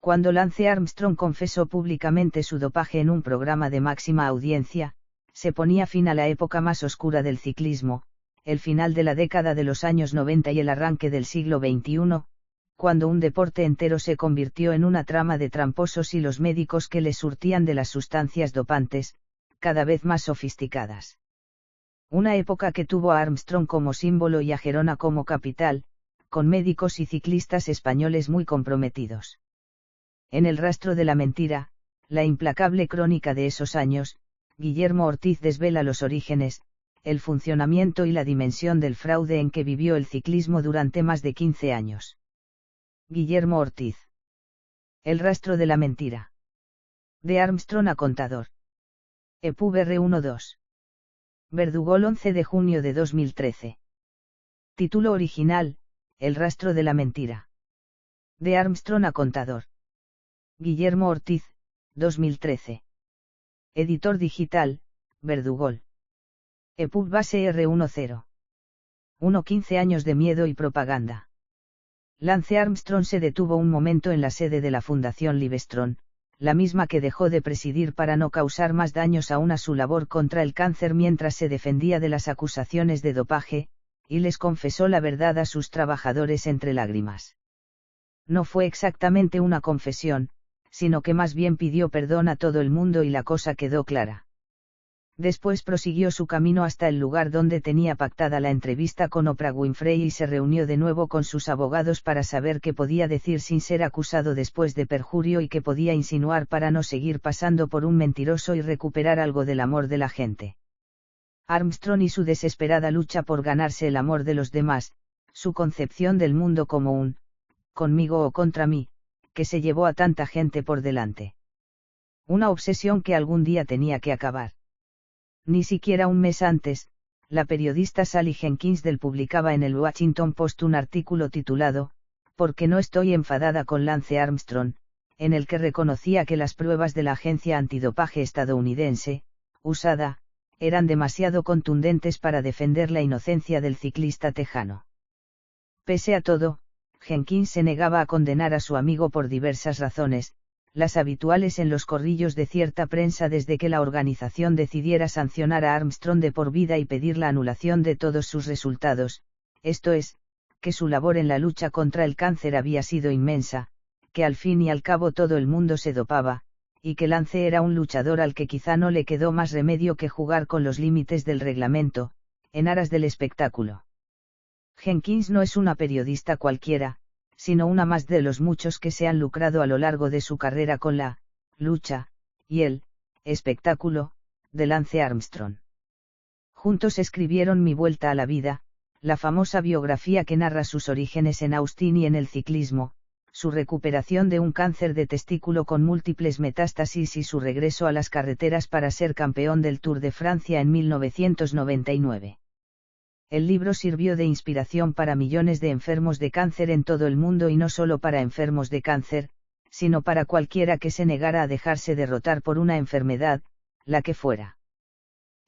Cuando Lance Armstrong confesó públicamente su dopaje en un programa de máxima audiencia, se ponía fin a la época más oscura del ciclismo, el final de la década de los años 90 y el arranque del siglo XXI, cuando un deporte entero se convirtió en una trama de tramposos y los médicos que les surtían de las sustancias dopantes, cada vez más sofisticadas. Una época que tuvo a Armstrong como símbolo y a Gerona como capital, con médicos y ciclistas españoles muy comprometidos. En El rastro de la mentira, la implacable crónica de esos años, Guillermo Ortiz desvela los orígenes, el funcionamiento y la dimensión del fraude en que vivió el ciclismo durante más de 15 años. Guillermo Ortiz. El rastro de la mentira. De Armstrong a contador. EPUB R12. Verdugol 11 de junio de 2013. Título original, El rastro de la mentira. De Armstrong a contador. Guillermo Ortiz, 2013. Editor digital, Verdugol. EPUB base R10. 15 años de miedo y propaganda. Lance Armstrong se detuvo un momento en la sede de la Fundación Livestrong, la misma que dejó de presidir para no causar más daños aún a su labor contra el cáncer mientras se defendía de las acusaciones de dopaje, y les confesó la verdad a sus trabajadores entre lágrimas. No fue exactamente una confesión, sino que más bien pidió perdón a todo el mundo y la cosa quedó clara. Después prosiguió su camino hasta el lugar donde tenía pactada la entrevista con Oprah Winfrey y se reunió de nuevo con sus abogados para saber qué podía decir sin ser acusado después de perjurio y qué podía insinuar para no seguir pasando por un mentiroso y recuperar algo del amor de la gente. Armstrong y su desesperada lucha por ganarse el amor de los demás, su concepción del mundo como un conmigo o contra mí, que se llevó a tanta gente por delante. Una obsesión que algún día tenía que acabar. Ni siquiera un mes antes, la periodista Sally Jenkins publicaba en el Washington Post un artículo titulado, ¿Por qué no estoy enfadada con Lance Armstrong?, en el que reconocía que las pruebas de la agencia antidopaje estadounidense, USADA, eran demasiado contundentes para defender la inocencia del ciclista tejano. Pese a todo, Jenkins se negaba a condenar a su amigo por diversas razones, las habituales en los corrillos de cierta prensa desde que la organización decidiera sancionar a Armstrong de por vida y pedir la anulación de todos sus resultados, esto es, que su labor en la lucha contra el cáncer había sido inmensa, que al fin y al cabo todo el mundo se dopaba, y que Lance era un luchador al que quizá no le quedó más remedio que jugar con los límites del reglamento, en aras del espectáculo. Jenkins no es una periodista cualquiera, sino una más de los muchos que se han lucrado a lo largo de su carrera con la lucha y el espectáculo de Lance Armstrong. Juntos escribieron Mi vuelta a la vida, la famosa biografía que narra sus orígenes en Austin y en el ciclismo, su recuperación de un cáncer de testículo con múltiples metástasis y su regreso a las carreteras para ser campeón del Tour de Francia en 1999. El libro sirvió de inspiración para millones de enfermos de cáncer en todo el mundo y no solo para enfermos de cáncer, sino para cualquiera que se negara a dejarse derrotar por una enfermedad, la que fuera.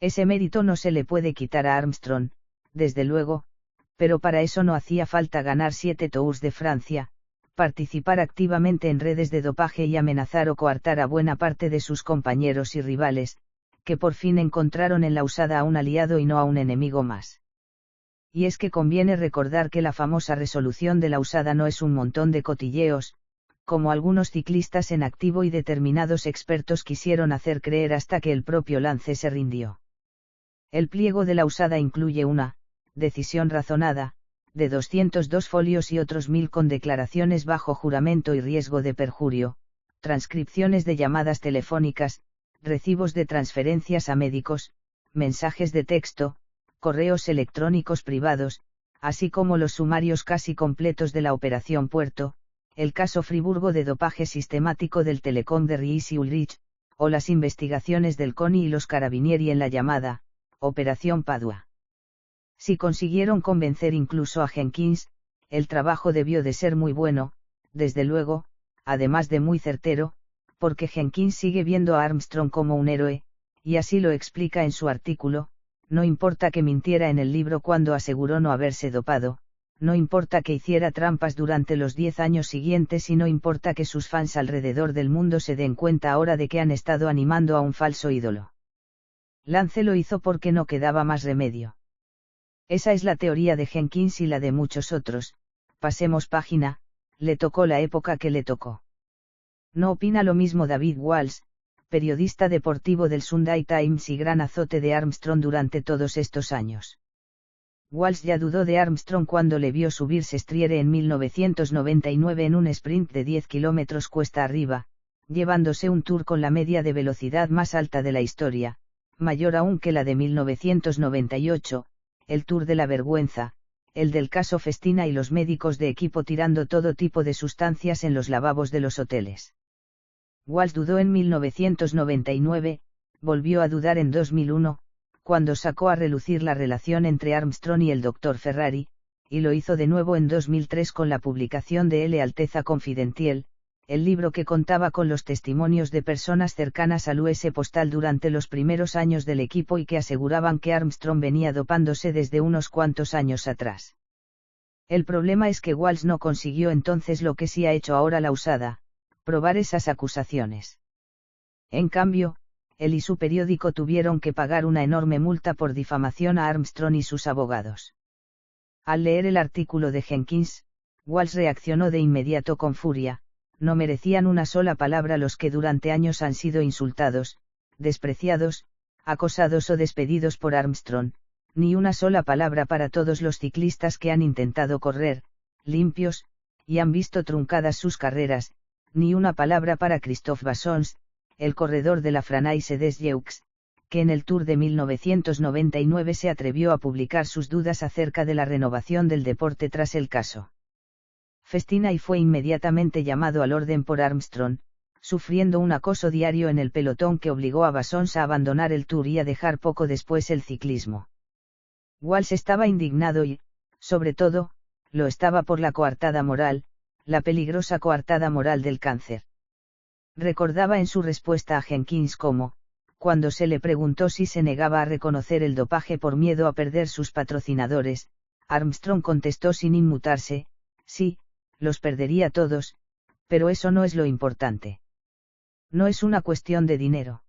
Ese mérito no se le puede quitar a Armstrong, desde luego, pero para eso no hacía falta ganar 7 Tours de Francia, participar activamente en redes de dopaje y amenazar o coartar a buena parte de sus compañeros y rivales, que por fin encontraron en la USADA a un aliado y no a un enemigo más. Y es que conviene recordar que la famosa resolución de la USADA no es un montón de cotilleos, como algunos ciclistas en activo y determinados expertos quisieron hacer creer hasta que el propio Lance se rindió. El pliego de la USADA incluye una decisión razonada, de 202 folios y otros 1000 con declaraciones bajo juramento y riesgo de perjurio, transcripciones de llamadas telefónicas, recibos de transferencias a médicos, mensajes de texto, correos electrónicos privados, así como los sumarios casi completos de la Operación Puerto, el caso Friburgo de dopaje sistemático del Telecom de Ries y Ulrich, o las investigaciones del CONI y los Carabinieri en la llamada Operación Padua. Si consiguieron convencer incluso a Jenkins, el trabajo debió de ser muy bueno, desde luego, además de muy certero, porque Jenkins sigue viendo a Armstrong como un héroe, y así lo explica en su artículo. No importa que mintiera en el libro cuando aseguró no haberse dopado, no importa que hiciera trampas durante los 10 años siguientes y no importa que sus fans alrededor del mundo se den cuenta ahora de que han estado animando a un falso ídolo. Lance lo hizo porque no quedaba más remedio. Esa es la teoría de Jenkins y la de muchos otros. Pasemos página, le tocó la época que le tocó. No opina lo mismo David Walsh, periodista deportivo del Sunday Times y gran azote de Armstrong durante todos estos años. Walsh ya dudó de Armstrong cuando le vio subirse Striere en 1999 en un sprint de 10 kilómetros cuesta arriba, llevándose un Tour con la media de velocidad más alta de la historia, mayor aún que la de 1998, el Tour de la vergüenza, el del caso Festina y los médicos de equipo tirando todo tipo de sustancias en los lavabos de los hoteles. Walsh dudó en 1999, volvió a dudar en 2001, cuando sacó a relucir la relación entre Armstrong y el Dr. Ferrari, y lo hizo de nuevo en 2003 con la publicación de L. Alteza Confidentiel, el libro que contaba con los testimonios de personas cercanas al US Postal durante los primeros años del equipo y que aseguraban que Armstrong venía dopándose desde unos cuantos años atrás. El problema es que Walsh no consiguió entonces lo que sí ha hecho ahora la USADA, probar esas acusaciones. En cambio, él y su periódico tuvieron que pagar una enorme multa por difamación a Armstrong y sus abogados. Al leer el artículo de Jenkins, Walsh reaccionó de inmediato con furia. No merecían una sola palabra los que durante años han sido insultados, despreciados, acosados o despedidos por Armstrong, ni una sola palabra para todos los ciclistas que han intentado correr, limpios, y han visto truncadas sus carreras, ni una palabra para Christophe Bassons, el corredor de la Franaise des Jeux, que en el Tour de 1999 se atrevió a publicar sus dudas acerca de la renovación del deporte tras el caso Festina y fue inmediatamente llamado al orden por Armstrong, sufriendo un acoso diario en el pelotón que obligó a Bassons a abandonar el Tour y a dejar poco después el ciclismo. Walsh estaba indignado y, sobre todo, lo estaba por la coartada moral, la peligrosa coartada moral del cáncer. Recordaba en su respuesta a Jenkins cómo, cuando se le preguntó si se negaba a reconocer el dopaje por miedo a perder sus patrocinadores, Armstrong contestó sin inmutarse, sí, los perdería todos, pero eso no es lo importante. No es una cuestión de dinero.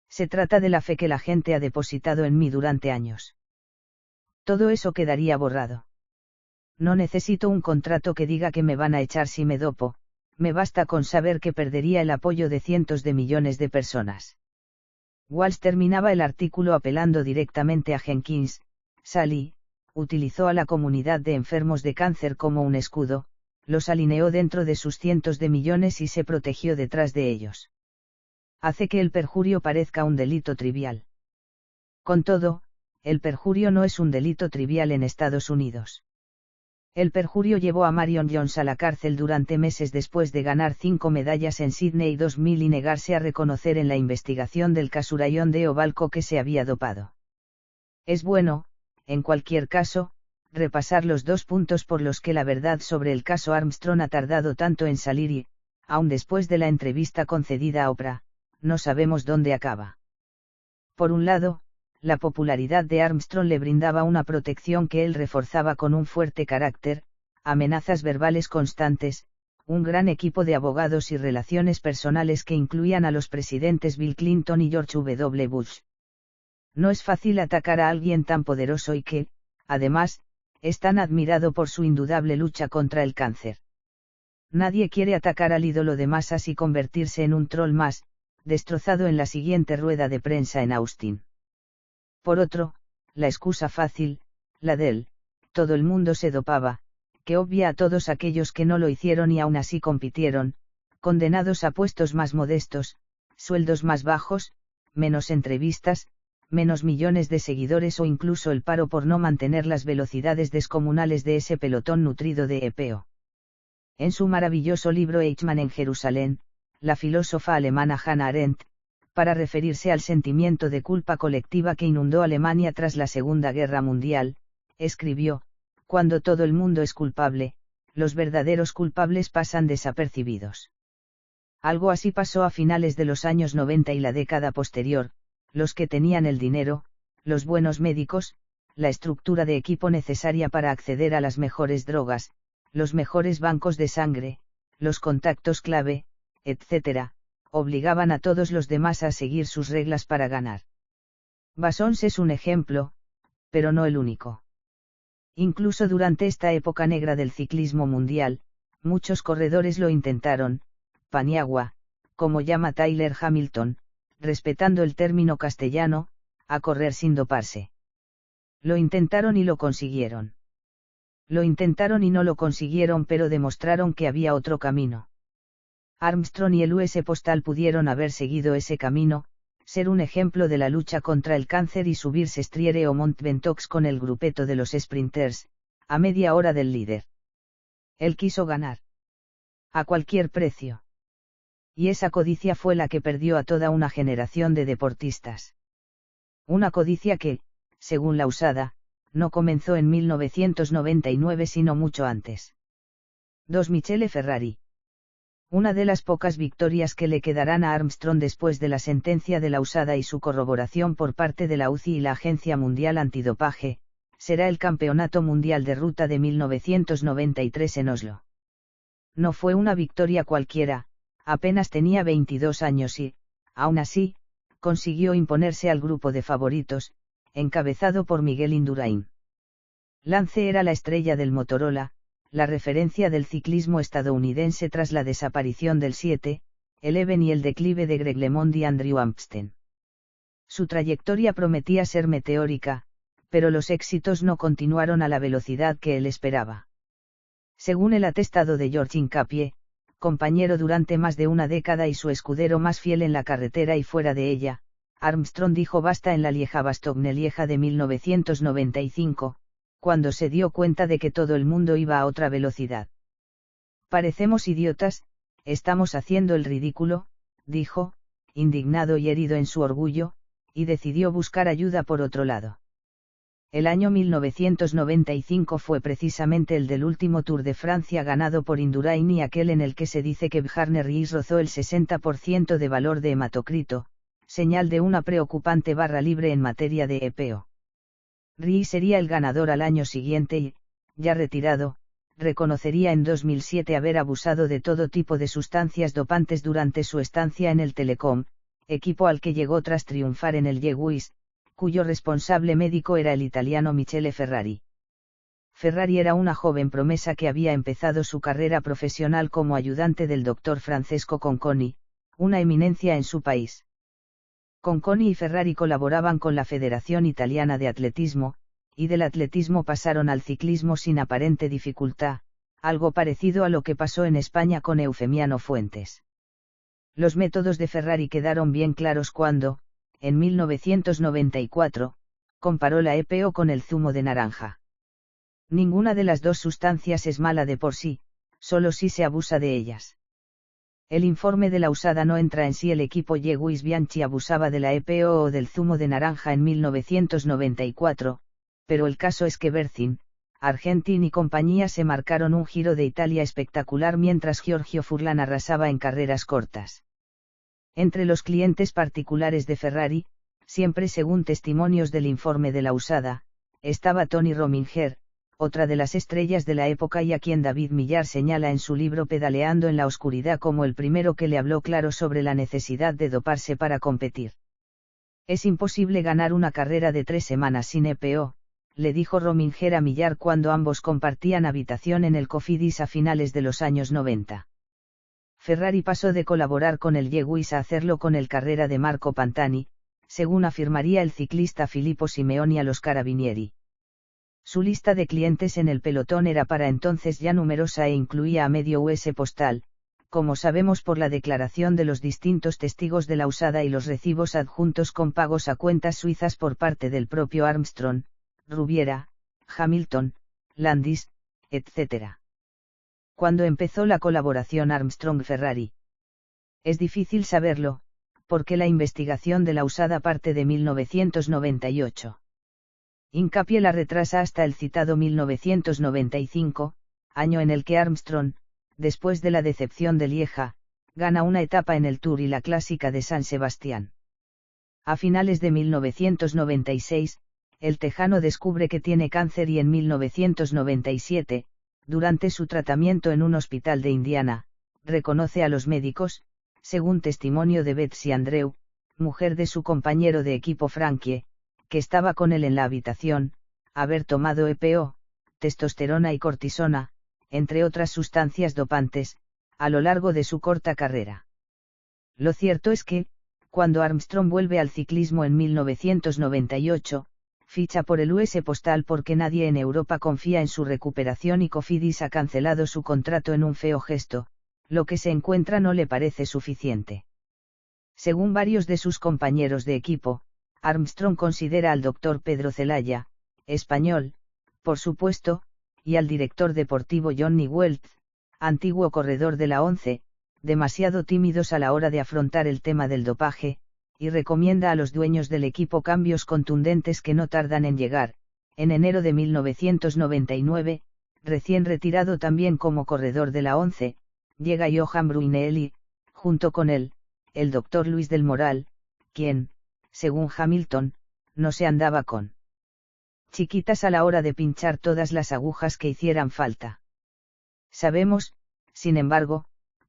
Se trata de la fe que la gente ha depositado en mí durante años. Todo eso quedaría borrado. No necesito un contrato que diga que me van a echar si me dopo, me basta con saber que perdería el apoyo de cientos de millones de personas. Walsh terminaba el artículo apelando directamente a Jenkins. Sally utilizó a la comunidad de enfermos de cáncer como un escudo, los alineó dentro de sus cientos de millones y se protegió detrás de ellos. Hace que el perjurio parezca un delito trivial. Con todo, el perjurio no es un delito trivial en Estados Unidos. El perjurio llevó a Marion Jones a la cárcel durante meses después de ganar 5 medallas en Sydney 2000 y negarse a reconocer en la investigación del Casurayón de Ovalco que se había dopado. Es bueno, en cualquier caso, repasar los 2 puntos por los que la verdad sobre el caso Armstrong ha tardado tanto en salir y, aun después de la entrevista concedida a Oprah, no sabemos dónde acaba. Por un lado, la popularidad de Armstrong le brindaba una protección que él reforzaba con un fuerte carácter, amenazas verbales constantes, un gran equipo de abogados y relaciones personales que incluían a los presidentes Bill Clinton y George W. Bush. No es fácil atacar a alguien tan poderoso y que, además, es tan admirado por su indudable lucha contra el cáncer. Nadie quiere atacar al ídolo de masas y convertirse en un troll más, destrozado en la siguiente rueda de prensa en Austin. Por otro, la excusa fácil, la del, todo el mundo se dopaba, que obvia a todos aquellos que no lo hicieron y aún así compitieron, condenados a puestos más modestos, sueldos más bajos, menos entrevistas, menos millones de seguidores o incluso el paro por no mantener las velocidades descomunales de ese pelotón nutrido de EPO. En su maravilloso libro Eichmann en Jerusalén, la filósofa alemana Hannah Arendt, para referirse al sentimiento de culpa colectiva que inundó Alemania tras la Segunda Guerra Mundial, escribió, cuando todo el mundo es culpable, los verdaderos culpables pasan desapercibidos. Algo así pasó a finales de los años 90 y la década posterior, los que tenían el dinero, los buenos médicos, la estructura de equipo necesaria para acceder a las mejores drogas, los mejores bancos de sangre, los contactos clave, etc., obligaban a todos los demás a seguir sus reglas para ganar. Bassons es un ejemplo, pero no el único. Incluso durante esta época negra del ciclismo mundial, muchos corredores lo intentaron, paniagua, como llama Tyler Hamilton, respetando el término castellano, a correr sin doparse. Lo intentaron y lo consiguieron. Lo intentaron y no lo consiguieron, pero demostraron que había otro camino. Armstrong y el US Postal pudieron haber seguido ese camino, ser un ejemplo de la lucha contra el cáncer y subir Sestriere o Mont Ventoux con el grupeto de los sprinters, a media hora del líder. Él quiso ganar. A cualquier precio. Y esa codicia fue la que perdió a toda una generación de deportistas. Una codicia que, según la USADA, no comenzó en 1999 sino mucho antes. 2. Michele Ferrari. Una de las pocas victorias que le quedarán a Armstrong después de la sentencia de la USADA y su corroboración por parte de la UCI y la Agencia Mundial Antidopaje, será el Campeonato Mundial de Ruta de 1993 en Oslo. No fue una victoria cualquiera, apenas tenía 22 años y, aún así, consiguió imponerse al grupo de favoritos, encabezado por Miguel Indurain. Lance era la estrella del Motorola, la referencia del ciclismo estadounidense tras la desaparición del 7-Eleven y el declive de Greg LeMond y Andrew Amsden. Su trayectoria prometía ser meteórica, pero los éxitos no continuaron a la velocidad que él esperaba. Según el atestado de George Hincapie, compañero durante más de una década y su escudero más fiel en la carretera y fuera de ella, Armstrong dijo basta en la Lieja-Bastogne-Lieja de 1995, cuando se dio cuenta de que todo el mundo iba a otra velocidad. Parecemos idiotas, estamos haciendo el ridículo, dijo, indignado y herido en su orgullo, y decidió buscar ayuda por otro lado. El año 1995 fue precisamente el del último Tour de Francia ganado por Indurain y aquel en el que se dice que Bjarne Riis rozó el 60% de valor de hematocrito, señal de una preocupante barra libre en materia de EPO. Riis sería el ganador al año siguiente y, ya retirado, reconocería en 2007 haber abusado de todo tipo de sustancias dopantes durante su estancia en el Telecom, equipo al que llegó tras triunfar en el Lewis, cuyo responsable médico era el italiano Michele Ferrari. Ferrari era una joven promesa que había empezado su carrera profesional como ayudante del doctor Francesco Conconi, una eminencia en su país. Conconi y Ferrari colaboraban con la Federación Italiana de Atletismo, y del atletismo pasaron al ciclismo sin aparente dificultad, algo parecido a lo que pasó en España con Eufemiano Fuentes. Los métodos de Ferrari quedaron bien claros cuando, en 1994, comparó la EPO con el zumo de naranja. Ninguna de las dos sustancias es mala de por sí, solo si se abusa de ellas. El informe de la USADA no entra en si el equipo Lewis Bianchi abusaba de la EPO o del zumo de naranja en 1994, pero el caso es que Berzin, Argentin y compañía se marcaron un Giro de Italia espectacular mientras Giorgio Furlan arrasaba en carreras cortas. Entre los clientes particulares de Ferrari, siempre según testimonios del informe de la USADA, estaba Tony Rominger, otra de las estrellas de la época y a quien David Millar señala en su libro Pedaleando en la Oscuridad como el primero que le habló claro sobre la necesidad de doparse para competir. Es imposible ganar una carrera de 3 semanas sin EPO, le dijo Rominger a Millar cuando ambos compartían habitación en el Cofidis a finales de los años 90. Ferrari pasó de colaborar con el Lewis a hacerlo con el carrera de Marco Pantani, según afirmaría el ciclista Filippo Simeoni a los Carabinieri. Su lista de clientes en el pelotón era para entonces ya numerosa e incluía a medio US Postal, como sabemos por la declaración de los distintos testigos de la USADA y los recibos adjuntos con pagos a cuentas suizas por parte del propio Armstrong, Rubiera, Hamilton, Landis, etc. Cuando empezó la colaboración Armstrong-Ferrari? Es difícil saberlo, porque la investigación de la USADA parte de 1998. Hincapie la retrasa hasta el citado 1995, año en el que Armstrong, después de la decepción de Lieja, gana una etapa en el Tour y la Clásica de San Sebastián. A finales de 1996, el tejano descubre que tiene cáncer y en 1997, durante su tratamiento en un hospital de Indiana, reconoce a los médicos, según testimonio de Betsy Andrew, mujer de su compañero de equipo Frankie, que estaba con él en la habitación, haber tomado EPO, testosterona y cortisona, entre otras sustancias dopantes, a lo largo de su corta carrera. Lo cierto es que, cuando Armstrong vuelve al ciclismo en 1998, ficha por el US Postal porque nadie en Europa confía en su recuperación y Cofidis ha cancelado su contrato en un feo gesto, lo que se encuentra no le parece suficiente. Según varios de sus compañeros de equipo, Armstrong considera al doctor Pedro Celaya, español, por supuesto, y al director deportivo Johnny Welch, antiguo corredor de la ONCE, demasiado tímidos a la hora de afrontar el tema del dopaje, y recomienda a los dueños del equipo cambios contundentes que no tardan en llegar. En enero de 1999, recién retirado también como corredor de la ONCE, llega Johan Bruyneel y, junto con él, el doctor Luis del Moral, quien, según Hamilton, no se andaba con chiquitas a la hora de pinchar todas las agujas que hicieran falta. Sabemos, sin embargo,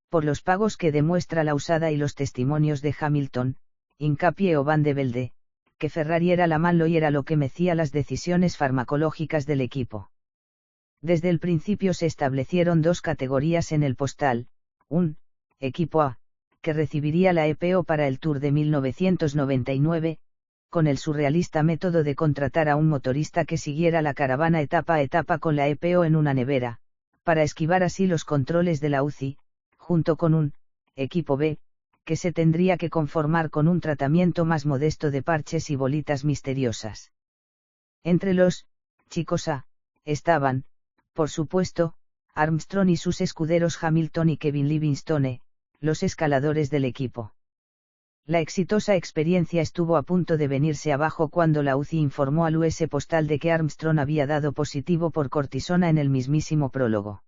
por los pagos que demuestra la usada y los testimonios de Hamilton, Hincapie o Van de Velde, que Ferrari era la mano y era lo que mecía las decisiones farmacológicas del equipo. Desde el principio se establecieron dos categorías en el postal, un, equipo A, que recibiría la EPO para el Tour de 1999, con el surrealista método de contratar a un motorista que siguiera la caravana etapa a etapa con la EPO en una nevera, para esquivar así los controles de la UCI, junto con un, equipo B, que se tendría que conformar con un tratamiento más modesto de parches y bolitas misteriosas. Entre los chicos A, estaban, por supuesto, Armstrong y sus escuderos Hamilton y Kevin Livingstone, los escaladores del equipo. La exitosa experiencia estuvo a punto de venirse abajo cuando la UCI informó al US Postal de que Armstrong había dado positivo por cortisona en el mismísimo prólogo.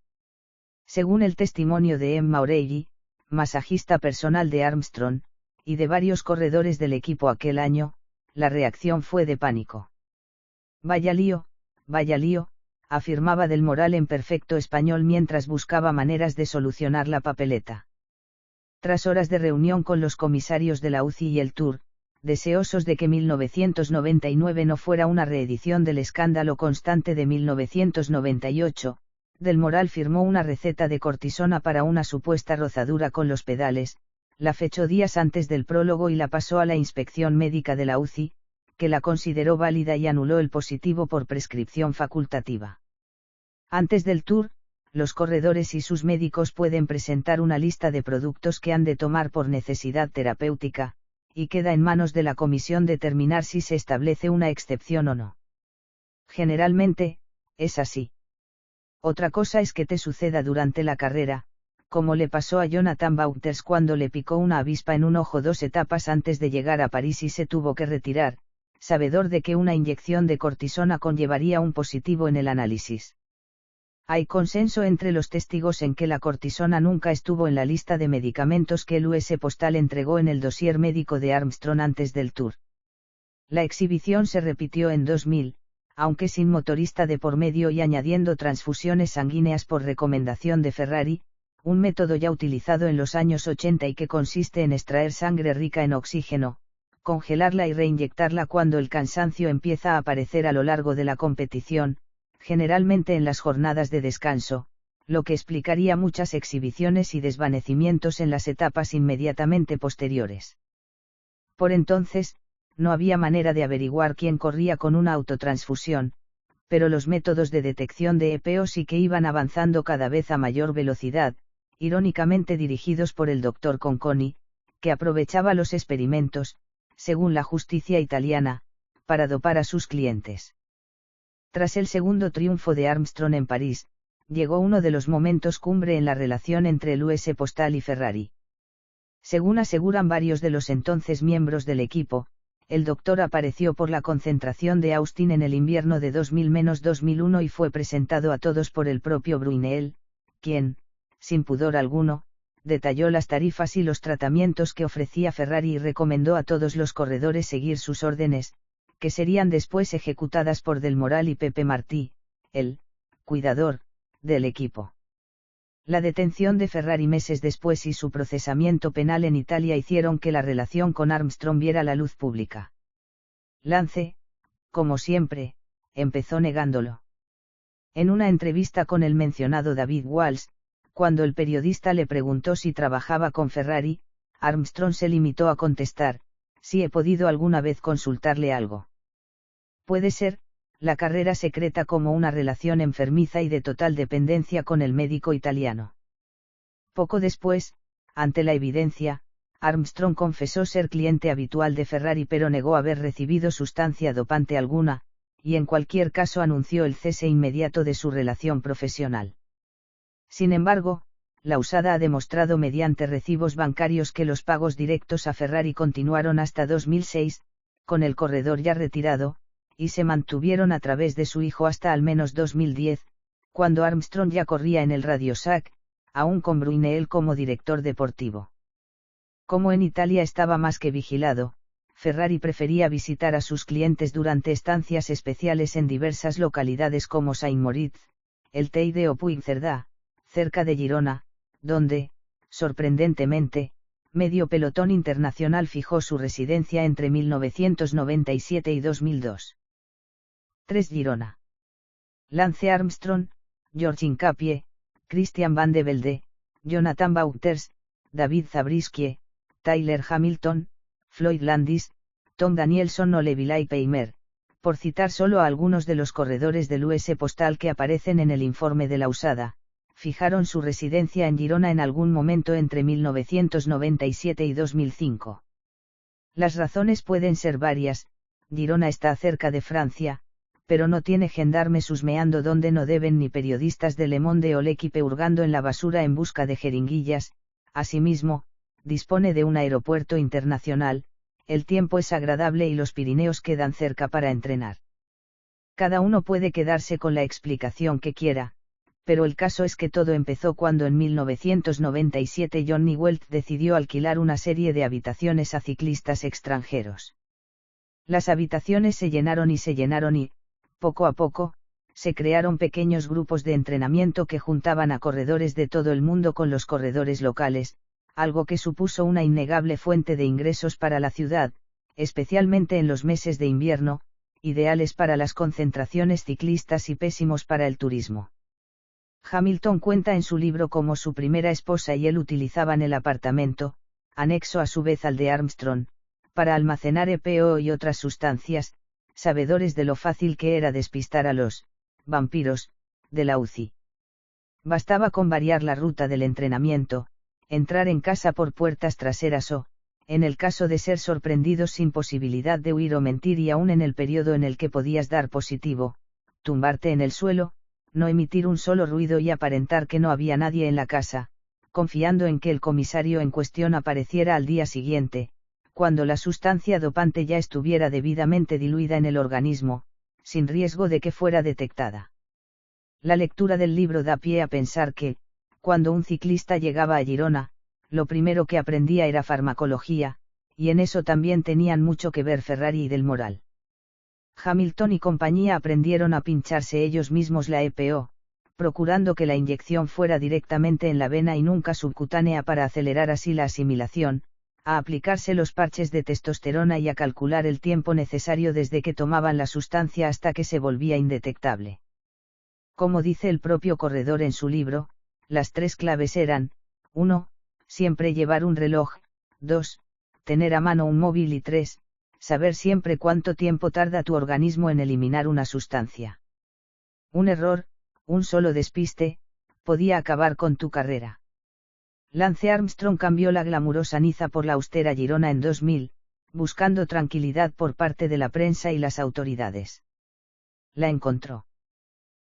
Según el testimonio de Emma O'Reilly, masajista personal de Armstrong, y de varios corredores del equipo aquel año, la reacción fue de pánico. Vaya lío, afirmaba del Moral en perfecto español mientras buscaba maneras de solucionar la papeleta. Tras horas de reunión con los comisarios de la UCI y el Tour, deseosos de que 1999 no fuera una reedición del escándalo constante de 1998, del Moral firmó una receta de cortisona para una supuesta rozadura con los pedales, la fechó días antes del prólogo y la pasó a la inspección médica de la UCI, que la consideró válida y anuló el positivo por prescripción facultativa. Antes del Tour, los corredores y sus médicos pueden presentar una lista de productos que han de tomar por necesidad terapéutica, y queda en manos de la comisión determinar si se establece una excepción o no. Generalmente, es así. Otra cosa es que te suceda durante la carrera, como le pasó a Jonathan Vaughters cuando le picó una avispa en un ojo 2 etapas antes de llegar a París y se tuvo que retirar, sabedor de que una inyección de cortisona conllevaría un positivo en el análisis. Hay consenso entre los testigos en que la cortisona nunca estuvo en la lista de medicamentos que el US Postal entregó en el dossier médico de Armstrong antes del Tour. La exhibición se repitió en 2000, aunque sin motorista de por medio y añadiendo transfusiones sanguíneas por recomendación de Ferrari, un método ya utilizado en los años 80 y que consiste en extraer sangre rica en oxígeno, congelarla y reinyectarla cuando el cansancio empieza a aparecer a lo largo de la competición, generalmente en las jornadas de descanso, lo que explicaría muchas exhibiciones y desvanecimientos en las etapas inmediatamente posteriores. Por entonces, no había manera de averiguar quién corría con una autotransfusión, pero los métodos de detección de EPO sí que iban avanzando cada vez a mayor velocidad, irónicamente dirigidos por el Dr. Conconi, que aprovechaba los experimentos, según la justicia italiana, para dopar a sus clientes. Tras el segundo triunfo de Armstrong en París, llegó uno de los momentos cumbre en la relación entre el US Postal y Ferrari. Según aseguran varios de los entonces miembros del equipo, el doctor apareció por la concentración de Austin en el invierno de 2000-2001 y fue presentado a todos por el propio Bruyneel, quien, sin pudor alguno, detalló las tarifas y los tratamientos que ofrecía Ferrari y recomendó a todos los corredores seguir sus órdenes, que serían después ejecutadas por Del Moral y Pepe Martí, el cuidador del equipo. La detención de Ferrari meses después y su procesamiento penal en Italia hicieron que la relación con Armstrong viera la luz pública. Lance, como siempre, empezó negándolo. En una entrevista con el mencionado David Walsh, cuando el periodista le preguntó si trabajaba con Ferrari, Armstrong se limitó a contestar: si he podido alguna vez consultarle algo. Puede ser, la carrera secreta como una relación enfermiza y de total dependencia con el médico italiano. Poco después, ante la evidencia, Armstrong confesó ser cliente habitual de Ferrari pero negó haber recibido sustancia dopante alguna, y en cualquier caso anunció el cese inmediato de su relación profesional. Sin embargo, la USADA ha demostrado mediante recibos bancarios que los pagos directos a Ferrari continuaron hasta 2006, con el corredor ya retirado, y se mantuvieron a través de su hijo hasta al menos 2010, cuando Armstrong ya corría en el RadioShack, aún con Bruineel como director deportivo. Como en Italia estaba más que vigilado, Ferrari prefería visitar a sus clientes durante estancias especiales en diversas localidades como Saint-Moritz, el Teide o Puigcerdá, cerca de Girona, donde, sorprendentemente, medio pelotón internacional fijó su residencia entre 1997 y 2002. 3 Girona. Lance Armstrong, George Hincapie, Christian Van de Velde, Jonathan Wouters, David Zabriskie, Tyler Hamilton, Floyd Landis, Tom Danielson o Levi Peimer, por citar solo a algunos de los corredores del US Postal que aparecen en el informe de la USADA, fijaron su residencia en Girona en algún momento entre 1997 y 2005. Las razones pueden ser varias: Girona está cerca de Francia, pero no tiene gendarmes husmeando donde no deben ni periodistas de Le Monde o L'Équipe hurgando en la basura en busca de jeringuillas. Asimismo, dispone de un aeropuerto internacional, el tiempo es agradable y los Pirineos quedan cerca para entrenar. Cada uno puede quedarse con la explicación que quiera, pero el caso es que todo empezó cuando en 1997 Johnny Welt decidió alquilar una serie de habitaciones a ciclistas extranjeros. Las habitaciones se llenaron y, poco a poco, se crearon pequeños grupos de entrenamiento que juntaban a corredores de todo el mundo con los corredores locales, algo que supuso una innegable fuente de ingresos para la ciudad, especialmente en los meses de invierno, ideales para las concentraciones ciclistas y pésimos para el turismo. Hamilton cuenta en su libro cómo su primera esposa y él utilizaban el apartamento, anexo a su vez al de Armstrong, para almacenar EPO y otras sustancias, sabedores de lo fácil que era despistar a los vampiros de la UCI. Bastaba con variar la ruta del entrenamiento, entrar en casa por puertas traseras o, en el caso de ser sorprendidos sin posibilidad de huir o mentir y aún en el periodo en el que podías dar positivo, tumbarte en el suelo, no emitir un solo ruido y aparentar que no había nadie en la casa, confiando en que el comisario en cuestión apareciera al día siguiente, cuando la sustancia dopante ya estuviera debidamente diluida en el organismo, sin riesgo de que fuera detectada. La lectura del libro da pie a pensar que, cuando un ciclista llegaba a Girona, lo primero que aprendía era farmacología, y en eso también tenían mucho que ver Ferrari y Del Moral. Hamilton y compañía aprendieron a pincharse ellos mismos la EPO, procurando que la inyección fuera directamente en la vena y nunca subcutánea para acelerar así la asimilación, a aplicarse los parches de testosterona y a calcular el tiempo necesario desde que tomaban la sustancia hasta que se volvía indetectable. Como dice el propio corredor en su libro, las 3 claves eran: 1. Siempre llevar un reloj, 2. Tener a mano un móvil y 3. Saber siempre cuánto tiempo tarda tu organismo en eliminar una sustancia. Un error, un solo despiste, podía acabar con tu carrera. Lance Armstrong cambió la glamurosa Niza por la austera Girona en 2000, buscando tranquilidad por parte de la prensa y las autoridades. La encontró.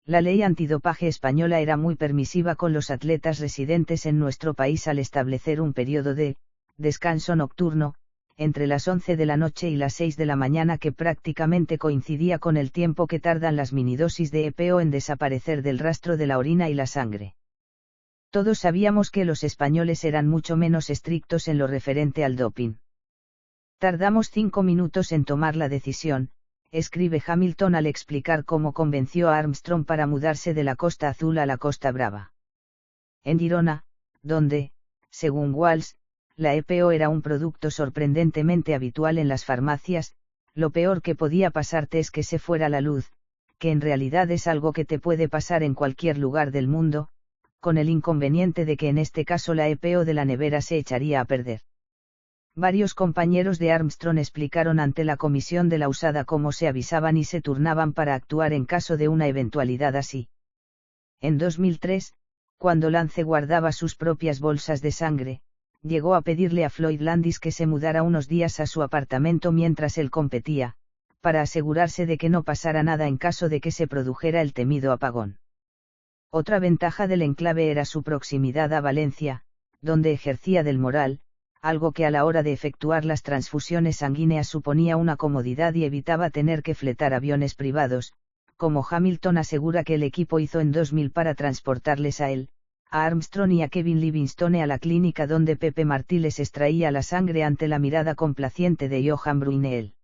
La ley antidopaje española era muy permisiva con los atletas residentes en nuestro país al establecer un periodo de descanso nocturno, entre las 11 de la noche y las 6 de la mañana, que prácticamente coincidía con el tiempo que tardan las minidosis de EPO en desaparecer del rastro de la orina y la sangre. Todos sabíamos que los españoles eran mucho menos estrictos en lo referente al doping. Tardamos 5 minutos en tomar la decisión, escribe Hamilton al explicar cómo convenció a Armstrong para mudarse de la Costa Azul a la Costa Brava. En Girona, donde, según Walsh, la EPO era un producto sorprendentemente habitual en las farmacias, lo peor que podía pasarte es que se fuera la luz, que en realidad es algo que te puede pasar en cualquier lugar del mundo, con el inconveniente de que en este caso la EPO de la nevera se echaría a perder. Varios compañeros de Armstrong explicaron ante la comisión de la USADA cómo se avisaban y se turnaban para actuar en caso de una eventualidad así. En 2003, cuando Lance guardaba sus propias bolsas de sangre, llegó a pedirle a Floyd Landis que se mudara unos días a su apartamento mientras él competía, para asegurarse de que no pasara nada en caso de que se produjera el temido apagón. Otra ventaja del enclave era su proximidad a Valencia, donde ejercía del Moral, algo que a la hora de efectuar las transfusiones sanguíneas suponía una comodidad y evitaba tener que fletar aviones privados, como Hamilton asegura que el equipo hizo en 2000 para transportarles a él, a Armstrong y a Kevin Livingstone a la clínica donde Pepe Martí les extraía la sangre ante la mirada complaciente de Johan Bruyneel.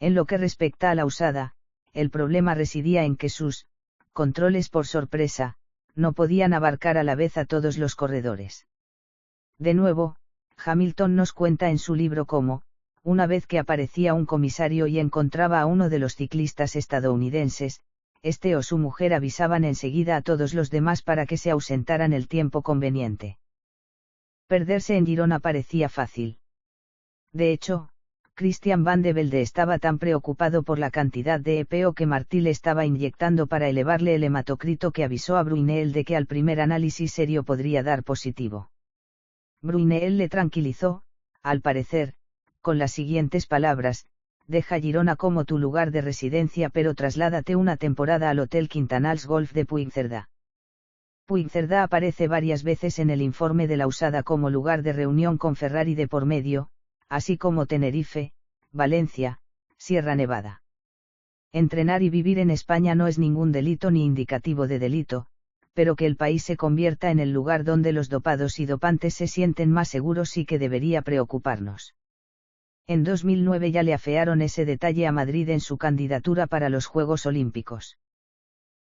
En lo que respecta a la USADA, el problema residía en que sus controles por sorpresa no podían abarcar a la vez a todos los corredores. De nuevo, Hamilton nos cuenta en su libro cómo, una vez que aparecía un comisario y encontraba a uno de los ciclistas estadounidenses, este o su mujer avisaban enseguida a todos los demás para que se ausentaran el tiempo conveniente. Perderse en Girona parecía fácil. De hecho, Christian Van de Velde estaba tan preocupado por la cantidad de EPO que Martí le estaba inyectando para elevarle el hematocrito que avisó a Bruyneel de que al primer análisis serio podría dar positivo. Bruyneel le tranquilizó, al parecer, con las siguientes palabras: deja Girona como tu lugar de residencia pero trasládate una temporada al Hotel Quintanals Golf de Puigcerdá. Puigcerdá aparece varias veces en el informe de la USADA como lugar de reunión con Ferrari de por medio, así como Tenerife, Valencia, Sierra Nevada. Entrenar y vivir en España no es ningún delito ni indicativo de delito, pero que el país se convierta en el lugar donde los dopados y dopantes se sienten más seguros sí que debería preocuparnos. En 2009 ya le afearon ese detalle a Madrid en su candidatura para los Juegos Olímpicos.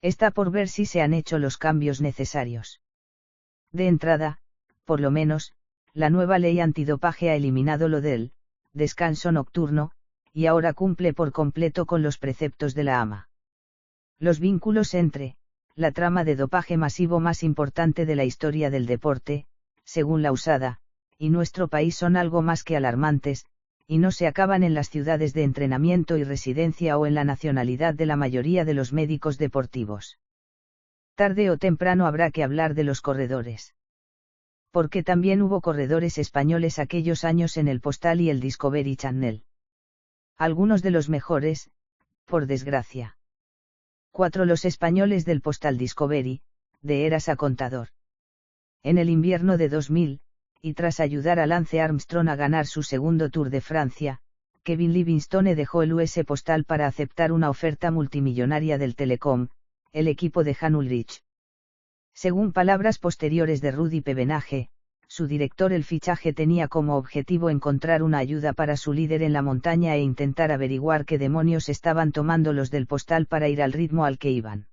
Está por ver si se han hecho los cambios necesarios. De entrada, por lo menos, la nueva ley antidopaje ha eliminado lo del descanso nocturno, y ahora cumple por completo con los preceptos de la AMA. Los vínculos entre la trama de dopaje masivo más importante de la historia del deporte, según la USADA, y nuestro país son algo más que alarmantes, y no se acaban en las ciudades de entrenamiento y residencia o en la nacionalidad de la mayoría de los médicos deportivos. Tarde o temprano habrá que hablar de los corredores. Porque también hubo corredores españoles aquellos años en el Postal y el Discovery Channel. Algunos de los mejores, por desgracia. 4 Los españoles del Postal Discovery, de Eras a Contador. En el invierno de 2000, y tras ayudar a Lance Armstrong a ganar su segundo Tour de Francia, Kevin Livingstone dejó el US Postal para aceptar una oferta multimillonaria del Telecom, el equipo de Jan Ullrich. Según palabras posteriores de Rudy Pevenage, su director, el fichaje tenía como objetivo encontrar una ayuda para su líder en la montaña e intentar averiguar qué demonios estaban tomando los del Postal para ir al ritmo al que iban.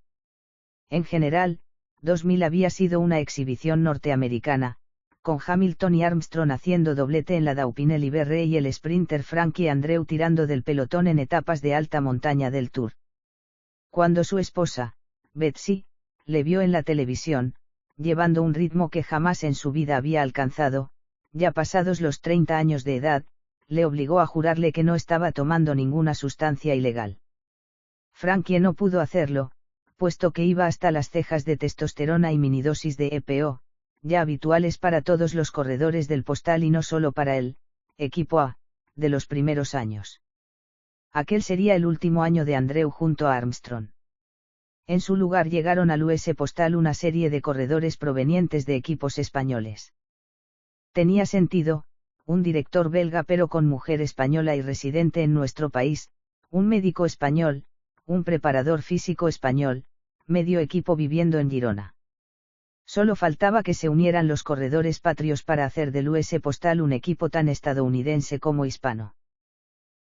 En general, 2000 había sido una exhibición norteamericana, con Hamilton y Armstrong haciendo doblete en la Dauphiné Libéré y el sprinter Frankie Andreu tirando del pelotón en etapas de alta montaña del Tour. Cuando su esposa, Betsy, le vio en la televisión, llevando un ritmo que jamás en su vida había alcanzado, ya pasados los 30 años de edad, le obligó a jurarle que no estaba tomando ninguna sustancia ilegal. Frankie no pudo hacerlo, puesto que iba hasta las cejas de testosterona y minidosis de EPO, ya habituales para todos los corredores del Postal y no solo para el equipo A, de los primeros años. Aquel sería el último año de Andreu junto a Armstrong. En su lugar llegaron al US Postal una serie de corredores provenientes de equipos españoles. Tenía sentido, un director belga pero con mujer española y residente en nuestro país, un médico español, un preparador físico español, medio equipo viviendo en Girona. Solo faltaba que se unieran los corredores patrios para hacer del US Postal un equipo tan estadounidense como hispano.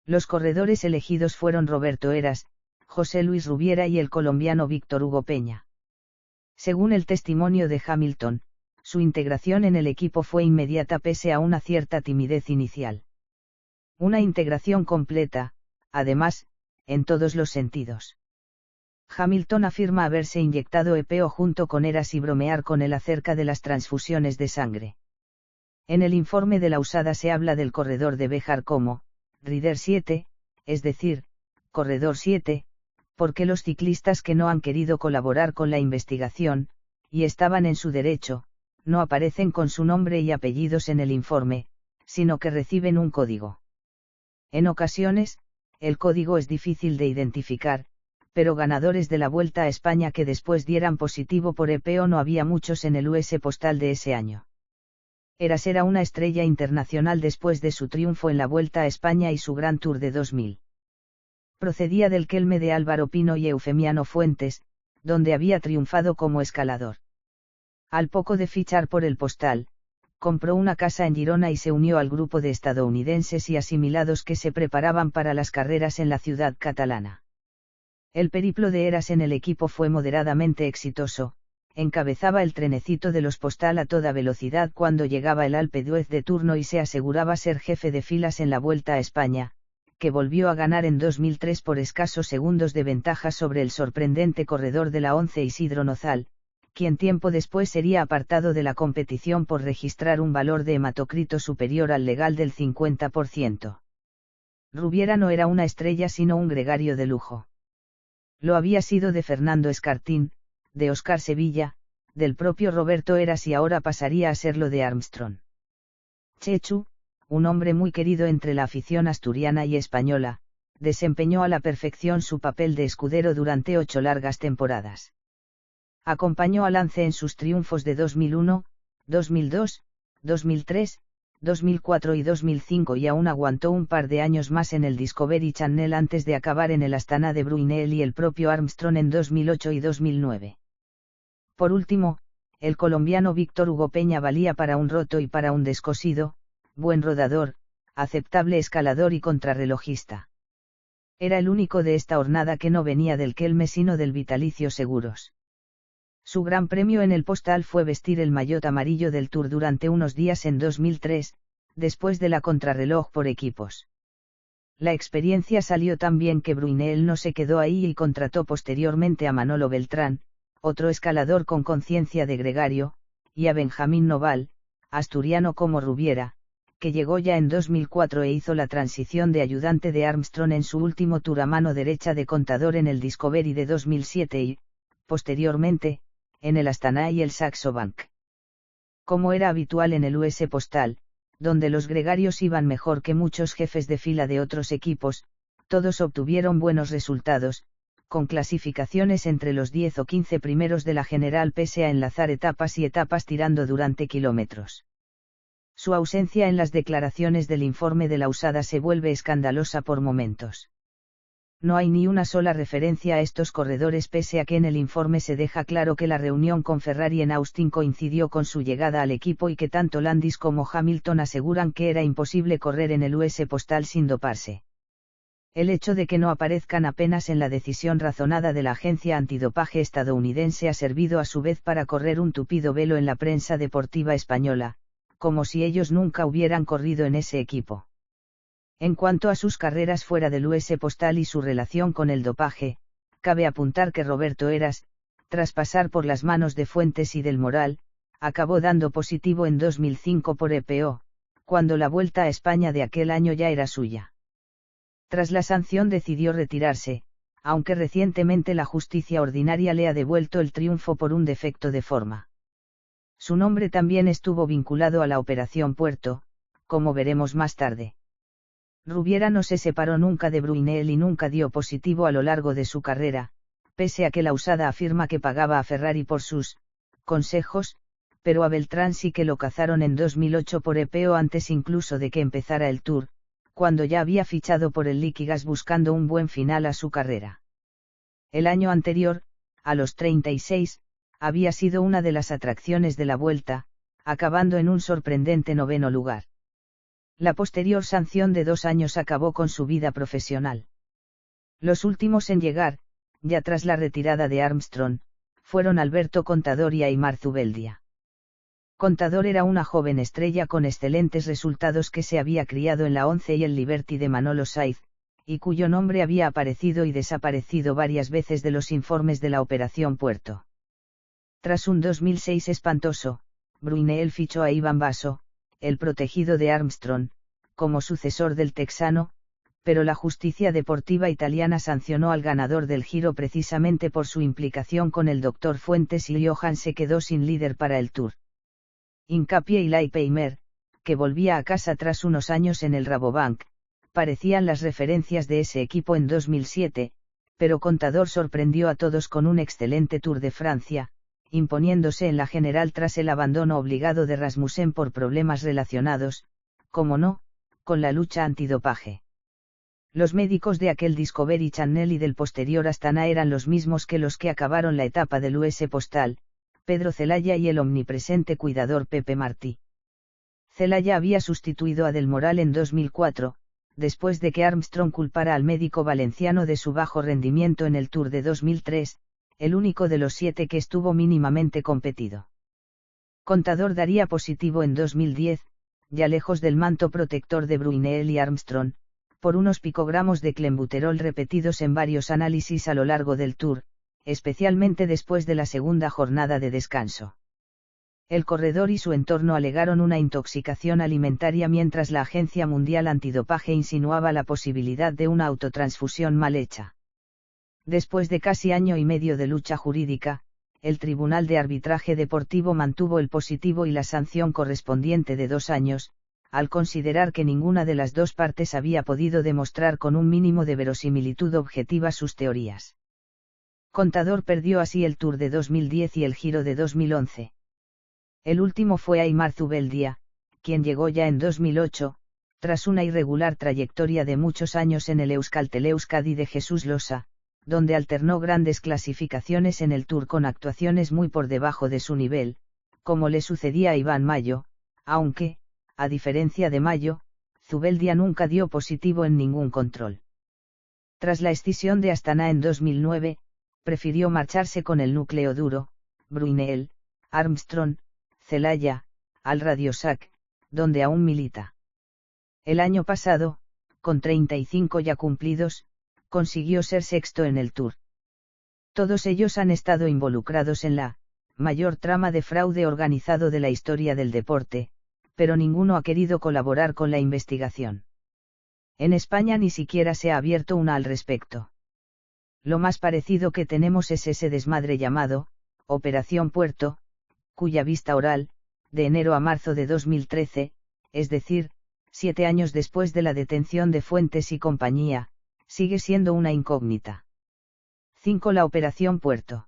Los corredores elegidos fueron Roberto Heras, José Luis Rubiera y el colombiano Víctor Hugo Peña. Según el testimonio de Hamilton, su integración en el equipo fue inmediata pese a una cierta timidez inicial. Una integración completa, además, en todos los sentidos. Hamilton afirma haberse inyectado EPO junto con Heras y bromear con él acerca de las transfusiones de sangre. En el informe de la USADA se habla del corredor de Béjar como Rider 7, es decir, corredor 7, porque los ciclistas que no han querido colaborar con la investigación, y estaban en su derecho, no aparecen con su nombre y apellidos en el informe, sino que reciben un código. En ocasiones, el código es difícil de identificar, pero ganadores de la Vuelta a España que después dieran positivo por EPO no había muchos en el US postal de ese año. Heras era una estrella internacional después de su triunfo en la Vuelta a España y su Gran Tour de 2000. Procedía del Kelme de Álvaro Pino y Eufemiano Fuentes, donde había triunfado como escalador. Al poco de fichar por el postal, compró una casa en Girona y se unió al grupo de estadounidenses y asimilados que se preparaban para las carreras en la ciudad catalana. El periplo de Heras en el equipo fue moderadamente exitoso, encabezaba el trenecito de los postal a toda velocidad cuando llegaba el Alpe d'Huez de turno y se aseguraba ser jefe de filas en la Vuelta a España, que volvió a ganar en 2003 por escasos segundos de ventaja sobre el sorprendente corredor de la ONCE Isidro Nozal, quien tiempo después sería apartado de la competición por registrar un valor de hematocrito superior al legal del 50%. Rubiera no era una estrella sino un gregario de lujo. Lo había sido de Fernando Escartín, de Óscar Sevilla, del propio Roberto Heras y ahora pasaría a serlo de Armstrong. Chechu, un hombre muy querido entre la afición asturiana y española, desempeñó a la perfección su papel de escudero durante 8 largas temporadas. Acompañó a Lance en sus triunfos de 2001, 2002, 2003, 2004 y 2005 y aún aguantó un par de años más en el Discovery Channel antes de acabar en el Astana de Brunel y el propio Armstrong en 2008 y 2009. Por último, el colombiano Víctor Hugo Peña valía para un roto y para un descosido, buen rodador, aceptable escalador y contrarrelojista. Era el único de esta hornada que no venía del Kelme sino del Vitalicio Seguros. Su gran premio en el postal fue vestir el maillot amarillo del Tour durante unos días en 2003, después de la contrarreloj por equipos. La experiencia salió tan bien que Brunel no se quedó ahí y contrató posteriormente a Manolo Beltrán, otro escalador con conciencia de gregario, y a Benjamín Noval, asturiano como Rubiera, que llegó ya en 2004 e hizo la transición de ayudante de Armstrong en su último Tour a mano derecha de contador en el Discovery de 2007 y, posteriormente, en el Astana y el Saxo Bank. Como era habitual en el US postal, donde los gregarios iban mejor que muchos jefes de fila de otros equipos, todos obtuvieron buenos resultados, con clasificaciones entre los 10 o 15 primeros de la general pese a enlazar etapas y etapas tirando durante kilómetros. Su ausencia en las declaraciones del informe de la USADA se vuelve escandalosa por momentos. No hay ni una sola referencia a estos corredores pese a que en el informe se deja claro que la reunión con Ferrari en Austin coincidió con su llegada al equipo y que tanto Landis como Hamilton aseguran que era imposible correr en el US postal sin doparse. El hecho de que no aparezcan apenas en la decisión razonada de la agencia antidopaje estadounidense ha servido a su vez para correr un tupido velo en la prensa deportiva española, como si ellos nunca hubieran corrido en ese equipo. En cuanto a sus carreras fuera del US postal y su relación con el dopaje, cabe apuntar que Roberto Heras, tras pasar por las manos de Fuentes y del Moral, acabó dando positivo en 2005 por EPO, cuando la Vuelta a España de aquel año ya era suya. Tras la sanción decidió retirarse, aunque recientemente la justicia ordinaria le ha devuelto el triunfo por un defecto de forma. Su nombre también estuvo vinculado a la Operación Puerto, como veremos más tarde. Rubiera no se separó nunca de Brunel y nunca dio positivo a lo largo de su carrera, pese a que la USADA afirma que pagaba a Ferrari por sus consejos, pero a Beltrán sí que lo cazaron en 2008 por EPO antes incluso de que empezara el Tour, cuando ya había fichado por el Liquigas buscando un buen final a su carrera. El año anterior, a los 36, había sido una de las atracciones de la Vuelta, acabando en un sorprendente 9º lugar. La posterior sanción de 2 años acabó con su vida profesional. Los últimos en llegar, ya tras la retirada de Armstrong, fueron Alberto Contador y Aimar Zubeldia. Contador era una joven estrella con excelentes resultados que se había criado en la Once y el Liberty de Manolo Saiz, y cuyo nombre había aparecido y desaparecido varias veces de los informes de la Operación Puerto. Tras un 2006 espantoso, Bruyneel fichó a Iván Basso, el protegido de Armstrong, como sucesor del texano, pero la justicia deportiva italiana sancionó al ganador del Giro precisamente por su implicación con el Dr. Fuentes y Johan se quedó sin líder para el Tour. Incapie y Laipeimer, que volvía a casa tras unos años en el Rabobank, parecían las referencias de ese equipo en 2007, pero Contador sorprendió a todos con un excelente Tour de Francia, imponiéndose en la general tras el abandono obligado de Rasmussen por problemas relacionados, como no, con la lucha antidopaje. Los médicos de aquel Discovery Channel y del posterior Astana eran los mismos que los que acabaron la etapa del US Postal, Pedro Celaya y el omnipresente cuidador Pepe Martí. Celaya había sustituido a Del Moral en 2004, después de que Armstrong culpara al médico valenciano de su bajo rendimiento en el Tour de 2003, el único de los 7 que estuvo mínimamente competido. Contador daría positivo en 2010, ya lejos del manto protector de Bruyneel y Armstrong, por unos picogramos de clenbuterol repetidos en varios análisis a lo largo del Tour, especialmente después de la segunda jornada de descanso. El corredor y su entorno alegaron una intoxicación alimentaria mientras la Agencia Mundial Antidopaje insinuaba la posibilidad de una autotransfusión mal hecha. Después de casi año y medio de lucha jurídica, el Tribunal de Arbitraje Deportivo mantuvo el positivo y la sanción correspondiente de 2 años, al considerar que ninguna de las dos partes había podido demostrar con un mínimo de verosimilitud objetiva sus teorías. Contador perdió así el Tour de 2010 y el Giro de 2011. El último fue Aimar Zubeldia, quien llegó ya en 2008, tras una irregular trayectoria de muchos años en el Euskaltel Euskadi de Jesús Losa, donde alternó grandes clasificaciones en el Tour con actuaciones muy por debajo de su nivel, como le sucedía a Iván Mayo, aunque, a diferencia de Mayo, Zubeldia nunca dio positivo en ningún control. Tras la escisión de Astana en 2009, prefirió marcharse con el núcleo duro, Bruyneel, Armstrong, Celaya, al Radiosac, donde aún milita. El año pasado, con 35 ya cumplidos, consiguió ser sexto en el Tour. Todos ellos han estado involucrados en la mayor trama de fraude organizado de la historia del deporte, pero ninguno ha querido colaborar con la investigación. En España ni siquiera se ha abierto una al respecto. Lo más parecido que tenemos es ese desmadre llamado Operación Puerto, cuya vista oral, de enero a marzo de 2013, es decir, 7 años después de la detención de Fuentes y compañía, sigue siendo una incógnita. 5. La Operación Puerto.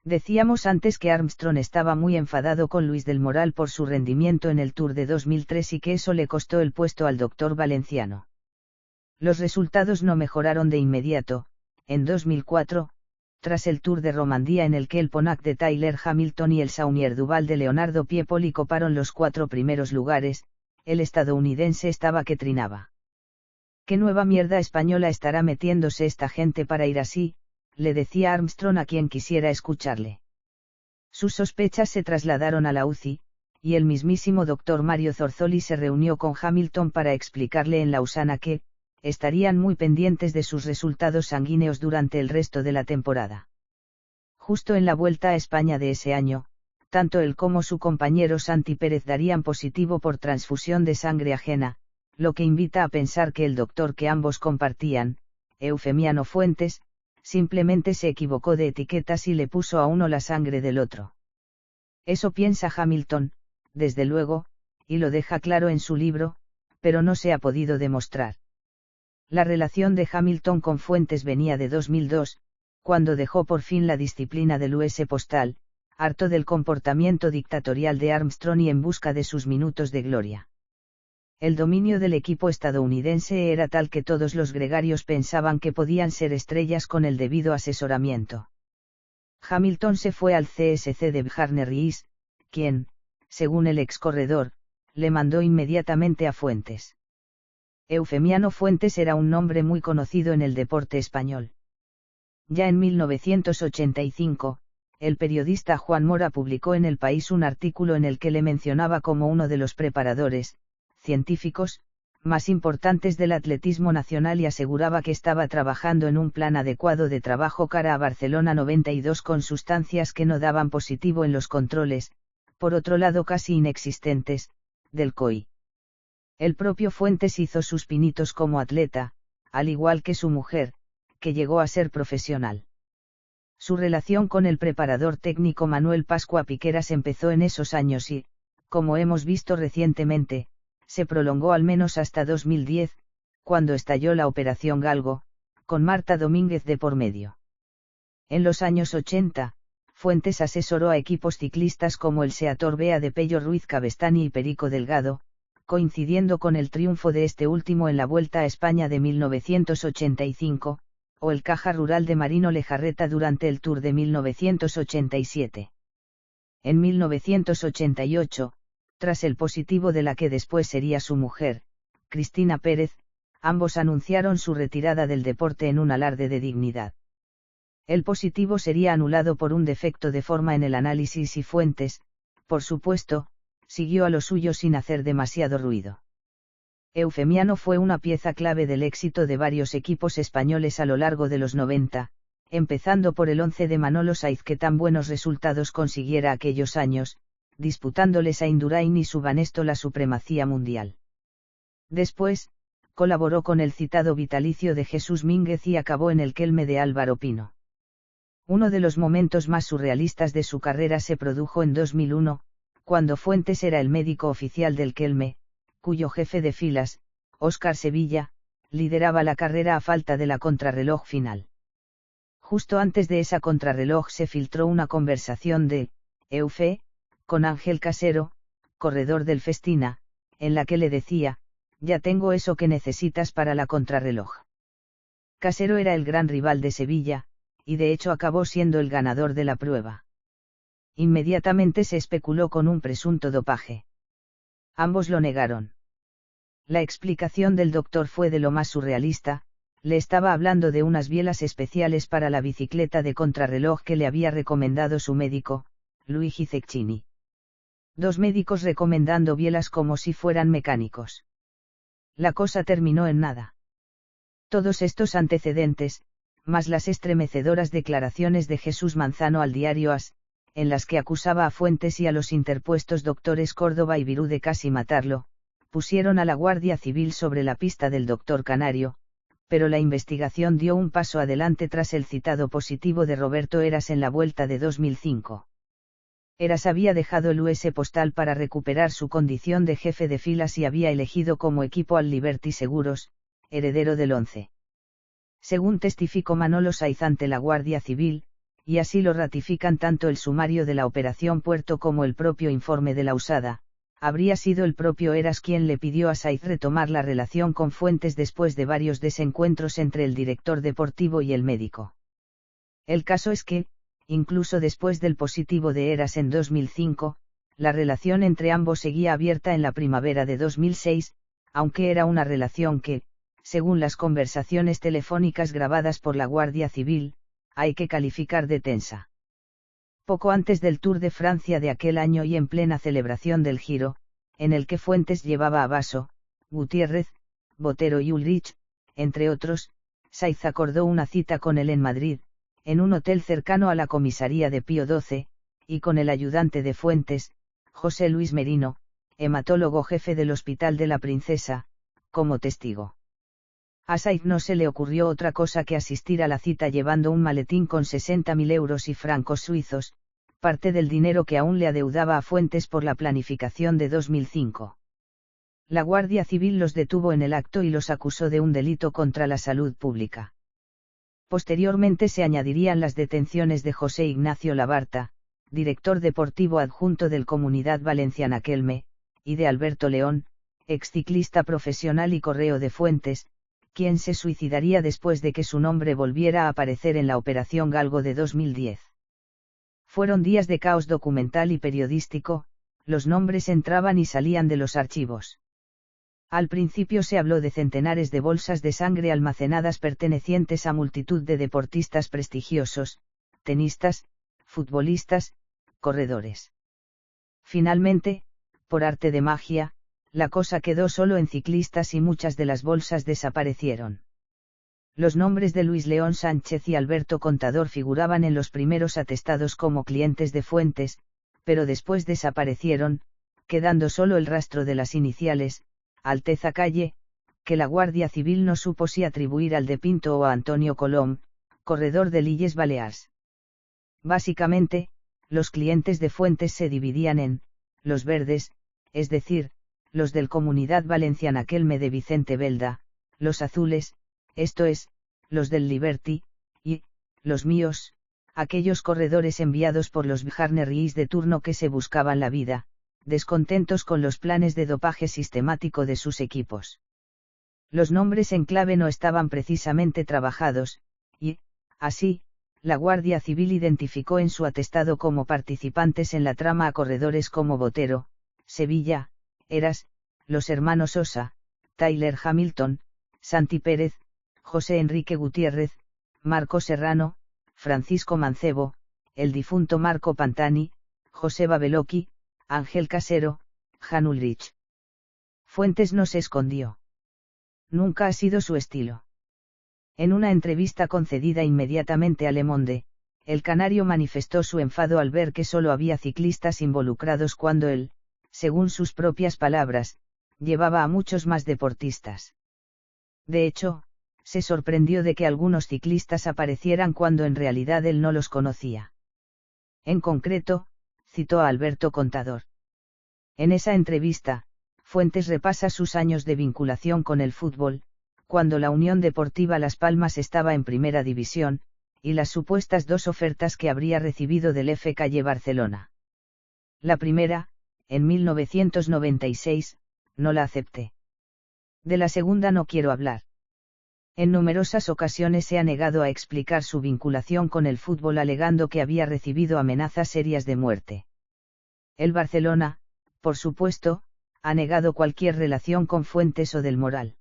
Decíamos antes que Armstrong estaba muy enfadado con Luis del Moral por su rendimiento en el Tour de 2003 y que eso le costó el puesto al doctor valenciano. Los resultados no mejoraron de inmediato. En 2004, tras el Tour de Romandía en el que el Ponac de Tyler Hamilton y el Saunier Duval de Leonardo Piepoli coparon los 4 primeros lugares, el estadounidense estaba que trinaba. ¿Qué nueva mierda española estará metiéndose esta gente para ir así?, le decía Armstrong a quien quisiera escucharle. Sus sospechas se trasladaron a la UCI, y el mismísimo doctor Mario Zorzoli se reunió con Hamilton para explicarle en Lausana que, estarían muy pendientes de sus resultados sanguíneos durante el resto de la temporada. Justo en la Vuelta a España de ese año, tanto él como su compañero Santi Pérez darían positivo por transfusión de sangre ajena, lo que invita a pensar que el doctor que ambos compartían, Eufemiano Fuentes, simplemente se equivocó de etiquetas y le puso a uno la sangre del otro. Eso piensa Hamilton, desde luego, y lo deja claro en su libro, pero no se ha podido demostrar. La relación de Hamilton con Fuentes venía de 2002, cuando dejó por fin la disciplina del US Postal, harto del comportamiento dictatorial de Armstrong y en busca de sus minutos de gloria. El dominio del equipo estadounidense era tal que todos los gregarios pensaban que podían ser estrellas con el debido asesoramiento. Hamilton se fue al CSC de Bjarne Ries, quien, según el ex corredor, le mandó inmediatamente a Fuentes. Eufemiano Fuentes era un nombre muy conocido en el deporte español. Ya en 1985, el periodista Juan Mora publicó en El País un artículo en el que le mencionaba como uno de los preparadores, científicos, más importantes del atletismo nacional y aseguraba que estaba trabajando en un plan adecuado de trabajo cara a Barcelona 92 con sustancias que no daban positivo en los controles, por otro lado casi inexistentes, del COI. El propio Fuentes hizo sus pinitos como atleta, al igual que su mujer, que llegó a ser profesional. Su relación con el preparador técnico Manuel Pascua Piqueras empezó en esos años y, como hemos visto recientemente, se prolongó al menos hasta 2010, cuando estalló la Operación Galgo, con Marta Domínguez de por medio. En los años 80, Fuentes asesoró a equipos ciclistas como el Seat Orbea de Pello Ruiz Cabestany y Perico Delgado, coincidiendo con el triunfo de este último en la Vuelta a España de 1985, o el Caja Rural de Marino Lejarreta durante el Tour de 1987. En 1988, tras el positivo de la que después sería su mujer, Cristina Pérez, ambos anunciaron su retirada del deporte en un alarde de dignidad. El positivo sería anulado por un defecto de forma en el análisis y Fuentes, por supuesto, siguió a lo suyo sin hacer demasiado ruido. Eufemiano fue una pieza clave del éxito de varios equipos españoles a lo largo de los 90, empezando por el 11 de Manolo Saiz que tan buenos resultados consiguiera aquellos años, disputándoles a Indurain y Subanesto la supremacía mundial. Después, colaboró con el citado vitalicio de Jesús Mínguez y acabó en el Kelme de Álvaro Pino. Uno de los momentos más surrealistas de su carrera se produjo en 2001, cuando Fuentes era el médico oficial del Kelme, cuyo jefe de filas, Óscar Sevilla, lideraba la carrera a falta de la contrarreloj final. Justo antes de esa contrarreloj se filtró una conversación de Eufe con Ángel Casero, corredor del Festina, en la que le decía: ya tengo eso que necesitas para la contrarreloj. Casero era el gran rival de Sevilla, y de hecho acabó siendo el ganador de la prueba. Inmediatamente se especuló con un presunto dopaje. Ambos lo negaron. La explicación del doctor fue de lo más surrealista: le estaba hablando de unas bielas especiales para la bicicleta de contrarreloj que le había recomendado su médico, Luigi Cecchini. Dos médicos recomendando bielas como si fueran mecánicos. La cosa terminó en nada. Todos estos antecedentes, más las estremecedoras declaraciones de Jesús Manzano al diario AS, en las que acusaba a Fuentes y a los interpuestos doctores Córdoba y Virú de casi matarlo, pusieron a la Guardia Civil sobre la pista del doctor Canario, pero la investigación dio un paso adelante tras el citado positivo de Roberto Heras en la Vuelta de 2005. Heras había dejado el US Postal para recuperar su condición de jefe de filas y había elegido como equipo al Liberty Seguros, heredero del 11. Según testificó Manolo Saiz ante la Guardia Civil, y así lo ratifican tanto el sumario de la Operación Puerto como el propio informe de la USADA, habría sido el propio Heras quien le pidió a Saiz retomar la relación con Fuentes después de varios desencuentros entre el director deportivo y el médico. El caso es que, incluso después del positivo de Heras en 2005, la relación entre ambos seguía abierta en la primavera de 2006, aunque era una relación que, según las conversaciones telefónicas grabadas por la Guardia Civil, hay que calificar de tensa. Poco antes del Tour de Francia de aquel año y en plena celebración del Giro, en el que Fuentes llevaba a Basso, Gutiérrez, Botero y Ulrich, entre otros, Saiz acordó una cita con él en Madrid, en un hotel cercano a la comisaría de Pío XII, y con el ayudante de Fuentes, José Luis Merino, hematólogo jefe del Hospital de la Princesa, como testigo. A Saiz no se le ocurrió otra cosa que asistir a la cita llevando un maletín con 60.000 euros y francos suizos, parte del dinero que aún le adeudaba a Fuentes por la planificación de 2005. La Guardia Civil los detuvo en el acto y los acusó de un delito contra la salud pública. Posteriormente se añadirían las detenciones de José Ignacio Labarta, director deportivo adjunto del Comunidad Valenciana Kelme, y de Alberto León, exciclista profesional y correo de Fuentes, quien se suicidaría después de que su nombre volviera a aparecer en la Operación Galgo de 2010. Fueron días de caos documental y periodístico, los nombres entraban y salían de los archivos. Al principio se habló de centenares de bolsas de sangre almacenadas pertenecientes a multitud de deportistas prestigiosos, tenistas, futbolistas, corredores. Finalmente, por arte de magia, la cosa quedó solo en ciclistas y muchas de las bolsas desaparecieron. Los nombres de Luis León Sánchez y Alberto Contador figuraban en los primeros atestados como clientes de Fuentes, pero después desaparecieron, quedando solo el rastro de las iniciales, Alteza Calle, que la Guardia Civil no supo si atribuir al de Pinto o a Antonio Colom, corredor de Illes Balears. Básicamente, los clientes de Fuentes se dividían en, los verdes, es decir, los del Comunidad Valenciana Kelme de Vicente Belda, los azules, esto es, los del Liberty, y, los míos, aquellos corredores enviados por los Bjarneries de turno que se buscaban la vida, descontentos con los planes de dopaje sistemático de sus equipos. Los nombres en clave no estaban precisamente trabajados, y, así, la Guardia Civil identificó en su atestado como participantes en la trama a corredores como Botero, Sevilla, Eras, los hermanos Osa, Tyler Hamilton, Santi Pérez, José Enrique Gutiérrez, Marco Serrano, Francisco Mancebo, el difunto Marco Pantani, José Babeloki, Ángel Casero, Jan Ulrich. Fuentes no se escondió. Nunca ha sido su estilo. En una entrevista concedida inmediatamente a Le Monde, el canario manifestó su enfado al ver que solo había ciclistas involucrados cuando él, según sus propias palabras, llevaba a muchos más deportistas. De hecho, se sorprendió de que algunos ciclistas aparecieran cuando en realidad él no los conocía. En concreto, citó a Alberto Contador. En esa entrevista, Fuentes repasa sus años de vinculación con el fútbol, cuando la Unión Deportiva Las Palmas estaba en Primera División, y las supuestas 2 ofertas que habría recibido del F. Calle Barcelona. La primera, en 1996, no la acepté. De la segunda no quiero hablar. En numerosas ocasiones se ha negado a explicar su vinculación con el fútbol alegando que había recibido amenazas serias de muerte. El Barcelona, por supuesto, ha negado cualquier relación con Fuentes o del Moral.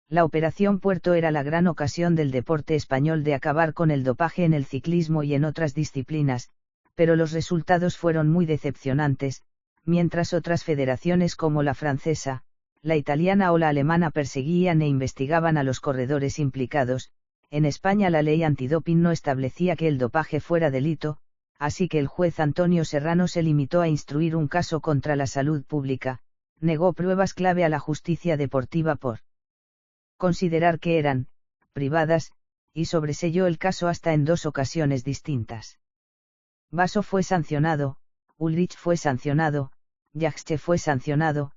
La Operación Puerto era la gran ocasión del deporte español de acabar con el dopaje en el ciclismo y en otras disciplinas, pero los resultados fueron muy decepcionantes, mientras otras federaciones como la francesa, la italiana o la alemana perseguían e investigaban a los corredores implicados. En España la ley antidoping no establecía que el dopaje fuera delito, así que el juez Antonio Serrano se limitó a instruir un caso contra la salud pública, negó pruebas clave a la justicia deportiva por considerar que eran privadas, y sobreseyó el caso hasta en 2 ocasiones distintas. Basso fue sancionado, Ulrich fue sancionado, Yaxche fue sancionado,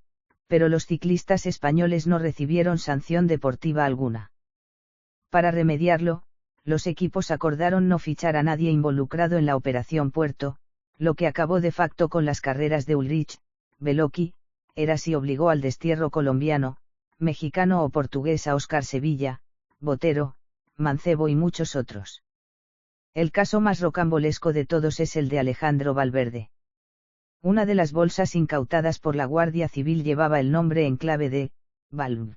pero los ciclistas españoles no recibieron sanción deportiva alguna. Para remediarlo, los equipos acordaron no fichar a nadie involucrado en la Operación Puerto, lo que acabó de facto con las carreras de Ulrich, Beloki, Eras y obligó al destierro colombiano, mexicano o portugués a Óscar Sevilla, Botero, Mancebo y muchos otros. El caso más rocambolesco de todos es el de Alejandro Valverde. Una de las bolsas incautadas por la Guardia Civil llevaba el nombre en clave de Valv.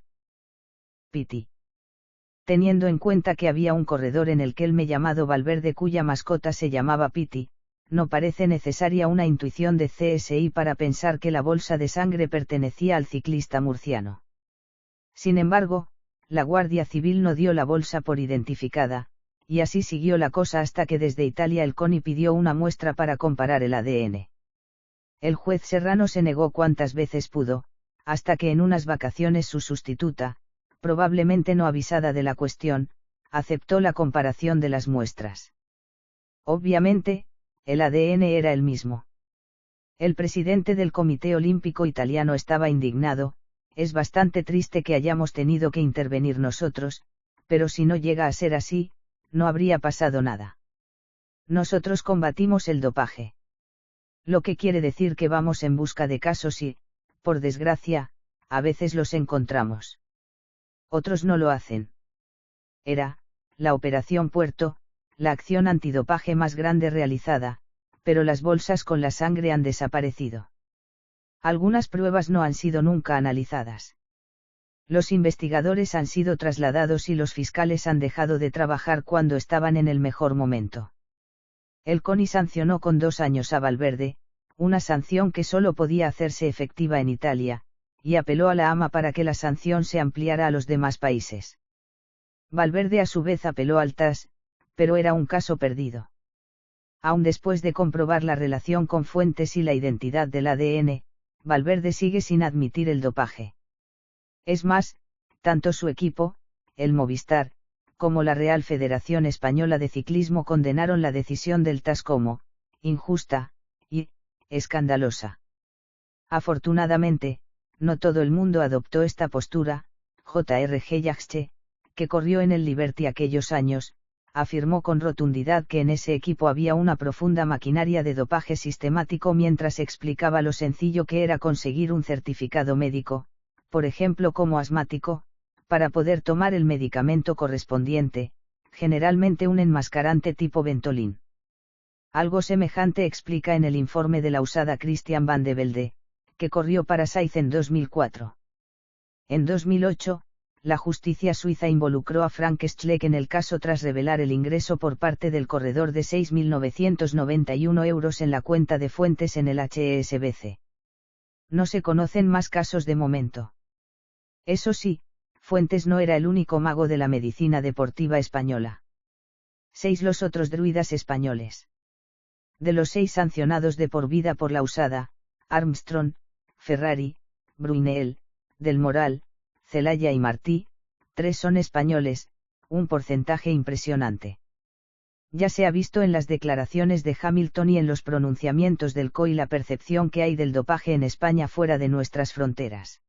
Piti. Teniendo en cuenta que había un corredor en el Kelme llamado Valverde cuya mascota se llamaba Piti, no parece necesaria una intuición de CSI para pensar que la bolsa de sangre pertenecía al ciclista murciano. Sin embargo, la Guardia Civil no dio la bolsa por identificada, y así siguió la cosa hasta que desde Italia el CONI pidió una muestra para comparar el ADN. El juez Serrano se negó cuantas veces pudo, hasta que en unas vacaciones su sustituta, probablemente no avisada de la cuestión, aceptó la comparación de las muestras. Obviamente, el ADN era el mismo. El presidente del Comité Olímpico Italiano estaba indignado. Es bastante triste que hayamos tenido que intervenir nosotros, pero si no llega a ser así, no habría pasado nada. Nosotros combatimos el dopaje. Lo que quiere decir que vamos en busca de casos y, por desgracia, a veces los encontramos. Otros no lo hacen. Era, la Operación Puerto, la acción antidopaje más grande realizada, pero las bolsas con la sangre han desaparecido. Algunas pruebas no han sido nunca analizadas. Los investigadores han sido trasladados y los fiscales han dejado de trabajar cuando estaban en el mejor momento. El CONI sancionó con 2 años a Valverde, una sanción que solo podía hacerse efectiva en Italia, y apeló a la AMA para que la sanción se ampliara a los demás países. Valverde a su vez apeló al TAS, pero era un caso perdido. Aun después de comprobar la relación con fuentes y la identidad del ADN, Valverde sigue sin admitir el dopaje. Es más, tanto su equipo, el Movistar, como la Real Federación Española de Ciclismo condenaron la decisión del TAS como injusta y escandalosa. Afortunadamente, no todo el mundo adoptó esta postura. J.R.G. Yaxche, que corrió en el Liberty aquellos años, afirmó con rotundidad que en ese equipo había una profunda maquinaria de dopaje sistemático mientras explicaba lo sencillo que era conseguir un certificado médico, por ejemplo como asmático, para poder tomar el medicamento correspondiente, generalmente un enmascarante tipo Ventolin. Algo semejante explica en el informe de la USADA Christian Van de Velde, que corrió para Saiz en 2004. En 2008, la justicia suiza involucró a Frank Schleck en el caso tras revelar el ingreso por parte del corredor de 6.991 euros en la cuenta de fuentes en el HSBC. No se conocen más casos de momento. Eso sí, Fuentes no era el único mago de la medicina deportiva española. 6 los otros druidas españoles. De los 6 sancionados de por vida por la USADA, Armstrong, Ferrari, Brunel, Del Moral, Celaya y Martí, 3 son españoles, un porcentaje impresionante. Ya se ha visto en las declaraciones de Hamilton y en los pronunciamientos del COI la percepción que hay del dopaje en España fuera de nuestras fronteras.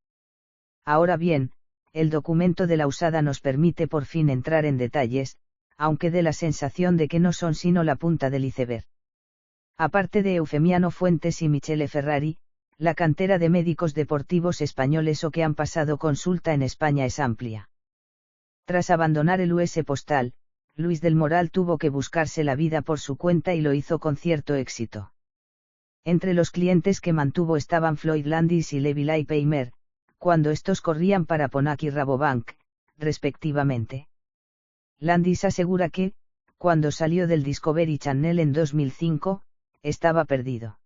Ahora bien, el documento de la USADA nos permite por fin entrar en detalles, aunque dé la sensación de que no son sino la punta del iceberg. Aparte de Eufemiano Fuentes y Michele Ferrari, la cantera de médicos deportivos españoles o que han pasado consulta en España es amplia. Tras abandonar el US Postal, Luis del Moral tuvo que buscarse la vida por su cuenta y lo hizo con cierto éxito. Entre los clientes que mantuvo estaban Floyd Landis y Levi Leipheimer, cuando estos corrían para Ponac y Rabobank, respectivamente. Landis asegura que, cuando salió del Discovery Channel en 2005, estaba perdido.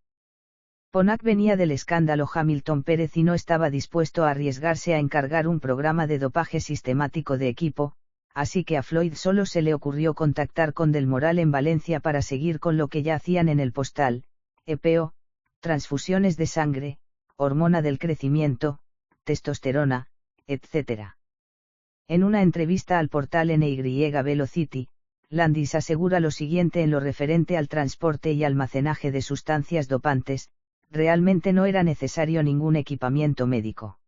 Ponac venía del escándalo Hamilton Pérez y no estaba dispuesto a arriesgarse a encargar un programa de dopaje sistemático de equipo, así que a Floyd solo se le ocurrió contactar con Del Moral en Valencia para seguir con lo que ya hacían en el Postal, EPO, transfusiones de sangre, hormona del crecimiento, testosterona, etc. En una entrevista al portal NY Velocity, Landis asegura lo siguiente en lo referente al transporte y almacenaje de sustancias dopantes: realmente no era necesario ningún equipamiento médico.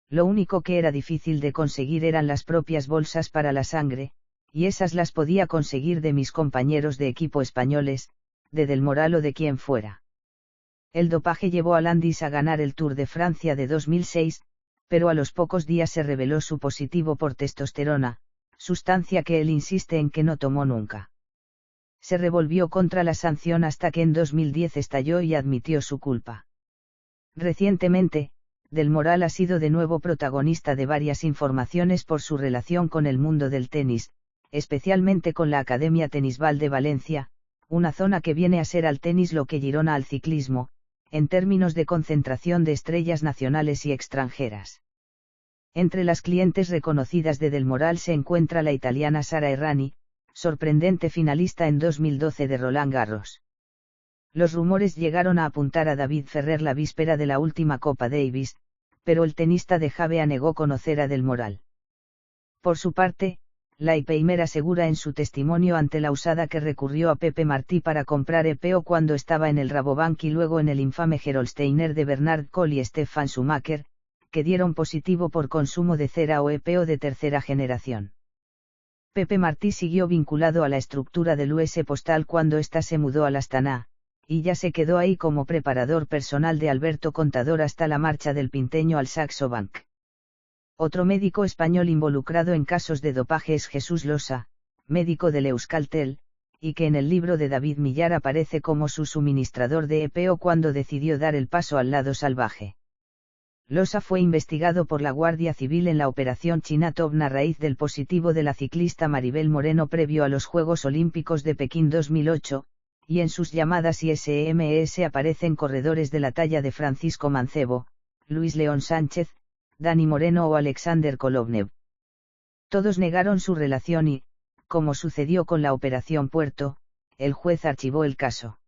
Lo único que era difícil de conseguir eran las propias bolsas para la sangre, y esas las podía conseguir de mis compañeros de equipo españoles, de Del Moral o de quien fuera. El dopaje llevó a Landis a ganar el Tour de Francia de 2006, pero a los pocos días se reveló su positivo por testosterona, sustancia que él insiste en que no tomó nunca. Se revolvió contra la sanción hasta que en 2010 estalló y admitió su culpa. Recientemente, Del Moral ha sido de nuevo protagonista de varias informaciones por su relación con el mundo del tenis, especialmente con la Academia Tenisbal de Valencia, una zona que viene a ser al tenis lo que Girona al ciclismo, en términos de concentración de estrellas nacionales y extranjeras. Entre las clientes reconocidas de Del Moral se encuentra la italiana Sara Errani, sorprendente finalista en 2012 de Roland Garros. Los rumores llegaron a apuntar a David Ferrer la víspera de la última Copa Davis, pero el tenista de Javea negó conocer a Del Moral. Por su parte, Leipheimer asegura en su testimonio ante la USADA que recurrió a Pepe Martí para comprar EPO cuando estaba en el Rabobank y luego en el infame Gerolsteiner de Bernard Kohl y Stefan Schumacher, que dieron positivo por consumo de cera o EPO de tercera generación. Pepe Martí siguió vinculado a la estructura del US Postal cuando ésta se mudó al Astana, y ya se quedó ahí como preparador personal de Alberto Contador hasta la marcha del pinteño al Saxo Bank. Otro médico español involucrado en casos de dopaje es Jesús Losa, médico del Euskaltel, y que en el libro de David Millar aparece como su suministrador de EPO cuando decidió dar el paso al lado salvaje. Losa fue investigado por la Guardia Civil en la Operación Chinatobna a raíz del positivo de la ciclista Maribel Moreno previo a los Juegos Olímpicos de Pekín 2008, y en sus llamadas y SMS aparecen corredores de la talla de Francisco Mancebo, Luis León Sánchez, Dani Moreno o Alexander Kolovnev. Todos negaron su relación y, como sucedió con la Operación Puerto, el juez archivó el caso.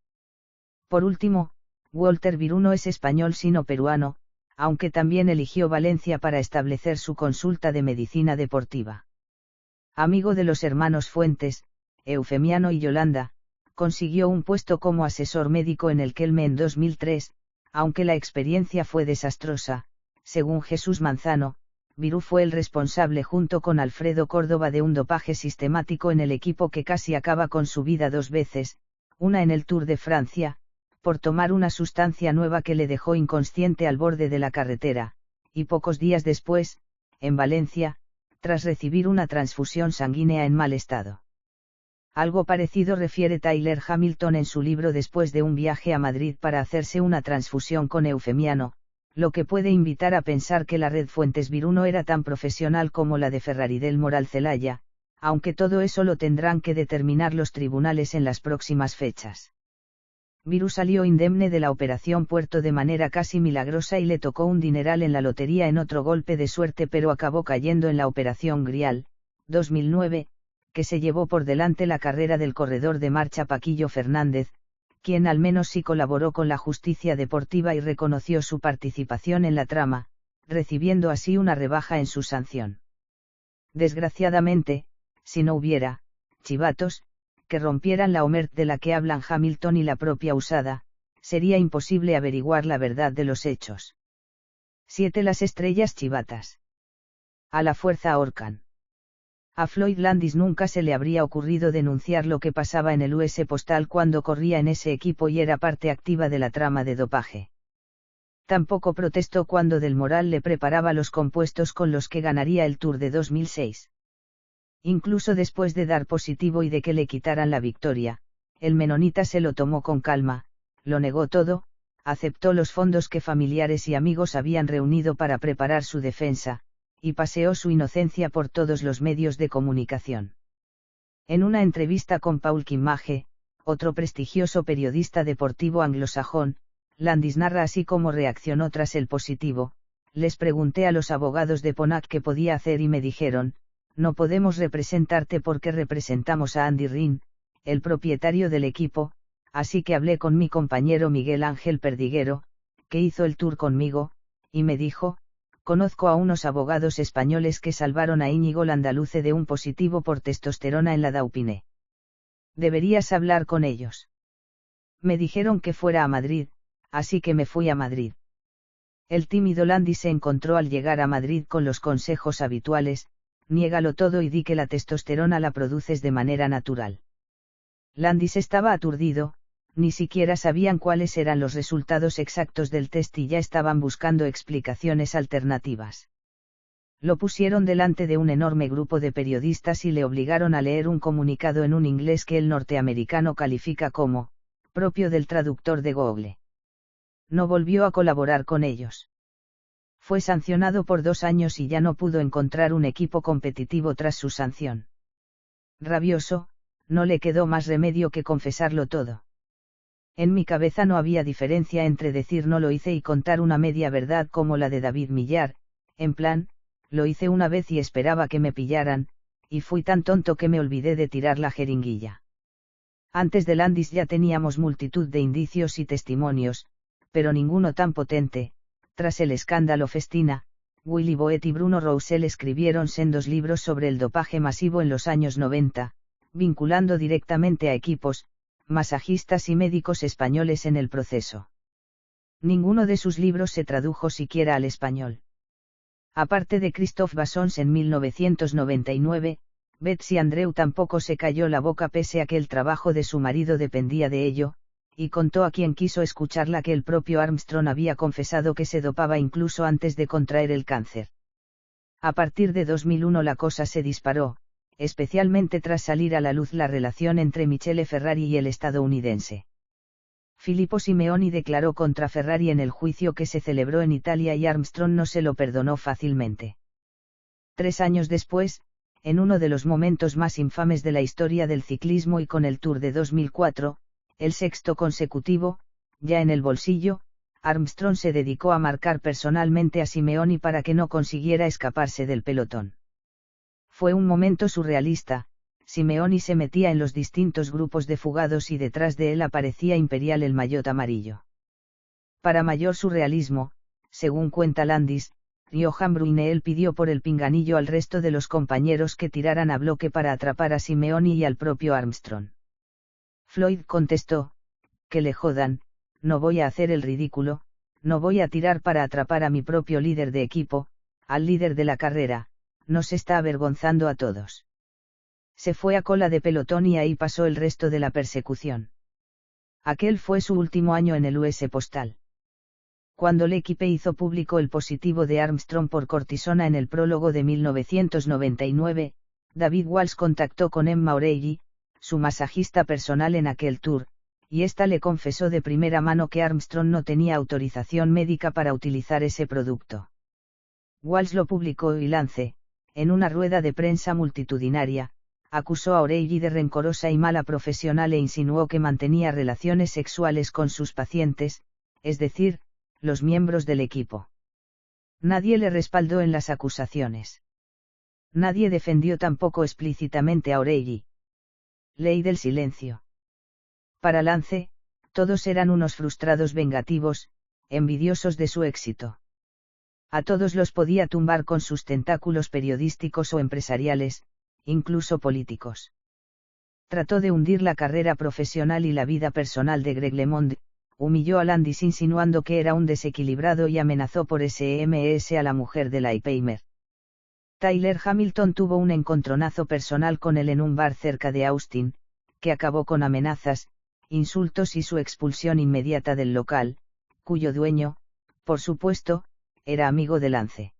Por último, Walter Viruno es español sino peruano, aunque también eligió Valencia para establecer su consulta de medicina deportiva. Amigo de los hermanos Fuentes, Eufemiano y Yolanda, consiguió un puesto como asesor médico en el Kelme en 2003, aunque la experiencia fue desastrosa. Según Jesús Manzano, Virú fue el responsable junto con Alfredo Córdoba de un dopaje sistemático en el equipo que casi acaba con su vida 2 veces, una en el Tour de Francia, por tomar una sustancia nueva que le dejó inconsciente al borde de la carretera, y pocos días después, en Valencia, tras recibir una transfusión sanguínea en mal estado. Algo parecido refiere Tyler Hamilton en su libro después de un viaje a Madrid para hacerse una transfusión con Eufemiano, lo que puede invitar a pensar que la red Fuentes Virú no era tan profesional como la de Ferrari del Moral Celaya, aunque todo eso lo tendrán que determinar los tribunales en las próximas fechas. Virú salió indemne de la Operación Puerto de manera casi milagrosa y le tocó un dineral en la lotería en otro golpe de suerte, pero acabó cayendo en la Operación Grial, 2009, que se llevó por delante la carrera del corredor de marcha Paquillo Fernández, quien al menos sí colaboró con la justicia deportiva y reconoció su participación en la trama, recibiendo así una rebaja en su sanción. Desgraciadamente, si no hubiera chivatos que rompieran la OMERT de la que hablan Hamilton y la propia USADA, sería imposible averiguar la verdad de los hechos. 7. Las estrellas chivatas. A la fuerza ahorcan. A Floyd Landis nunca se le habría ocurrido denunciar lo que pasaba en el US Postal cuando corría en ese equipo y era parte activa de la trama de dopaje. Tampoco protestó cuando Del Moral le preparaba los compuestos con los que ganaría el Tour de 2006. Incluso después de dar positivo y de que le quitaran la victoria, el menonita se lo tomó con calma, lo negó todo, aceptó los fondos que familiares y amigos habían reunido para preparar su defensa, y paseó su inocencia por todos los medios de comunicación. En una entrevista con Paul Kimmage, otro prestigioso periodista deportivo anglosajón, Landis narra así cómo reaccionó tras el positivo: les pregunté a los abogados de Ponac qué podía hacer y me dijeron, no podemos representarte porque representamos a Andy Rin, el propietario del equipo, así que hablé con mi compañero Miguel Ángel Perdiguero, que hizo el tour conmigo, y me dijo, conozco a unos abogados españoles que salvaron a Íñigo Landaluce de un positivo por testosterona en la Dauphiné. Deberías hablar con ellos. Me dijeron que fuera a Madrid, así que me fui a Madrid. El tímido Landis se encontró al llegar a Madrid con los consejos habituales: niégalo todo y di que la testosterona la produces de manera natural. Landis estaba aturdido, ni siquiera sabían cuáles eran los resultados exactos del test y ya estaban buscando explicaciones alternativas. Lo pusieron delante de un enorme grupo de periodistas y le obligaron a leer un comunicado en un inglés que el norteamericano califica como propio del traductor de Google. No volvió a colaborar con ellos. Fue sancionado por 2 años y ya no pudo encontrar un equipo competitivo tras su sanción. Rabioso, no le quedó más remedio que confesarlo todo. En mi cabeza no había diferencia entre decir no lo hice y contar una media verdad como la de David Millar, en plan, lo hice una vez y esperaba que me pillaran, y fui tan tonto que me olvidé de tirar la jeringuilla. Antes de Landis ya teníamos multitud de indicios y testimonios, pero ninguno tan potente. Tras el escándalo Festina, Willy Boet y Bruno Roussel escribieron sendos libros sobre el dopaje masivo en los años 90, vinculando directamente a equipos, masajistas y médicos españoles en el proceso. Ninguno de sus libros se tradujo siquiera al español. Aparte de Christophe Bassons en 1999, Betsy Andreu tampoco se cayó la boca pese a que el trabajo de su marido dependía de ello, y contó a quien quiso escucharla que el propio Armstrong había confesado que se dopaba incluso antes de contraer el cáncer. A partir de 2001 la cosa se disparó, especialmente tras salir a la luz la relación entre Michele Ferrari y el estadounidense. Filippo Simeoni declaró contra Ferrari en el juicio que se celebró en Italia y Armstrong no se lo perdonó fácilmente. 3 años después, en uno de los momentos más infames de la historia del ciclismo y con el Tour de 2004, el sexto consecutivo, ya en el bolsillo, Armstrong se dedicó a marcar personalmente a Simeoni para que no consiguiera escaparse del pelotón. Fue un momento surrealista. Simeoni se metía en los distintos grupos de fugados y detrás de él aparecía Imperial el maillot amarillo. Para mayor surrealismo, según cuenta Landis, Johan Bruyneel pidió por el pinganillo al resto de los compañeros que tiraran a bloque para atrapar a Simeoni y al propio Armstrong. Floyd contestó, que le jodan, no voy a hacer el ridículo, no voy a tirar para atrapar a mi propio líder de equipo, al líder de la carrera, nos está avergonzando a todos. Se fue a cola de pelotón y ahí pasó el resto de la persecución. Aquel fue su último año en el US Postal. Cuando L'Équipe hizo público el positivo de Armstrong por cortisona en el prólogo de 1999, David Walsh contactó con Emma O'Reilly, su masajista personal en aquel tour, y ésta le confesó de primera mano que Armstrong no tenía autorización médica para utilizar ese producto. Walsh lo publicó y Lance, en una rueda de prensa multitudinaria, acusó a O'Reilly de rencorosa y mala profesional e insinuó que mantenía relaciones sexuales con sus pacientes, es decir, los miembros del equipo. Nadie le respaldó en las acusaciones. Nadie defendió tampoco explícitamente a O'Reilly. Ley del silencio. Para Lance, todos eran unos frustrados vengativos, envidiosos de su éxito. A todos los podía tumbar con sus tentáculos periodísticos o empresariales, incluso políticos. Trató de hundir la carrera profesional y la vida personal de Greg LeMond, humilló a Landis insinuando que era un desequilibrado y amenazó por SMS a la mujer de Leipheimer. Tyler Hamilton tuvo un encontronazo personal con él en un bar cerca de Austin, que acabó con amenazas, insultos y su expulsión inmediata del local, cuyo dueño, por supuesto, era amigo de Lance.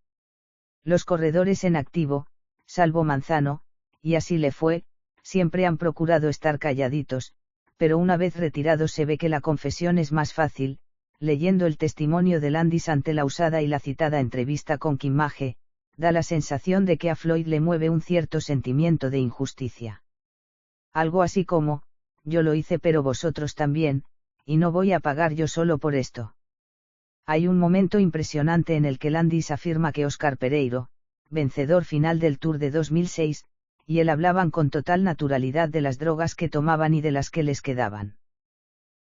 Los corredores en activo, salvo Manzano, y así le fue, siempre han procurado estar calladitos, pero una vez retirados se ve que la confesión es más fácil. Leyendo el testimonio de Landis ante la usada y la citada entrevista con Kim Mage, da la sensación de que a Floyd le mueve un cierto sentimiento de injusticia. Algo así como, yo lo hice pero vosotros también, y no voy a pagar yo solo por esto. Hay un momento impresionante en el que Landis afirma que Oscar Pereiro, vencedor final del Tour de 2006, y él hablaban con total naturalidad de las drogas que tomaban y de las que les quedaban.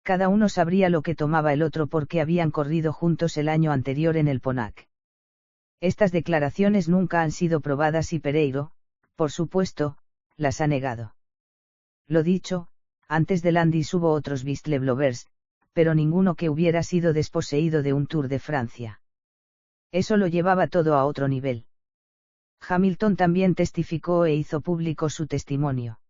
Cada uno sabría lo que tomaba el otro porque habían corrido juntos el año anterior en el Ponac. Estas declaraciones nunca han sido probadas y Pereiro, por supuesto, las ha negado. Lo dicho, antes de Landis hubo otros whistleblowers, pero ninguno que hubiera sido desposeído de un Tour de Francia. Eso lo llevaba todo a otro nivel. Hamilton también testificó e hizo público su testimonio.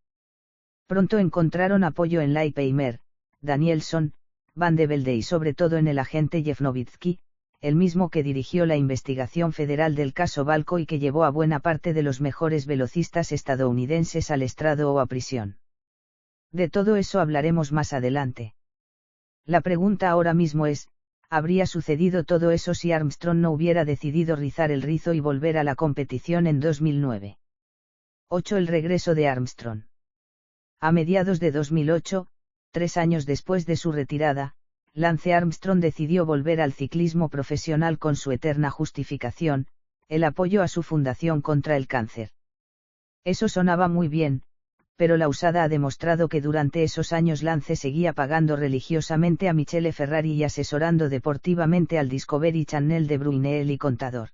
Pronto encontraron apoyo en Leipheimer, Danielson, Van de Velde y sobre todo en el agente Jeff Nowitzki, el mismo que dirigió la investigación federal del caso Balco y que llevó a buena parte de los mejores velocistas estadounidenses al estrado o a prisión. De todo eso hablaremos más adelante. La pregunta ahora mismo es, ¿habría sucedido todo eso si Armstrong no hubiera decidido rizar el rizo y volver a la competición en 2009? 8. El regreso de Armstrong. A mediados de 2008, 3 años después de su retirada, Lance Armstrong decidió volver al ciclismo profesional con su eterna justificación, el apoyo a su fundación contra el cáncer. Eso sonaba muy bien, pero la usada ha demostrado que durante esos años Lance seguía pagando religiosamente a Michele Ferrari y asesorando deportivamente al Discovery Channel de Bruyneel y Contador.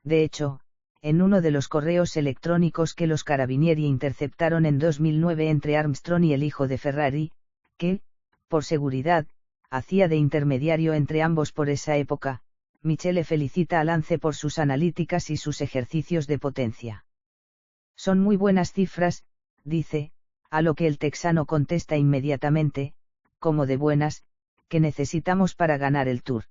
De hecho, en uno de los correos electrónicos que los Carabinieri interceptaron en 2009 entre Armstrong y el hijo de Ferrari, que, por seguridad, hacía de intermediario entre ambos por esa época, Michele felicita a Lance por sus analíticas y sus ejercicios de potencia. Son muy buenas cifras, dice, a lo que el texano contesta inmediatamente, como de buenas, que necesitamos para ganar el Tour.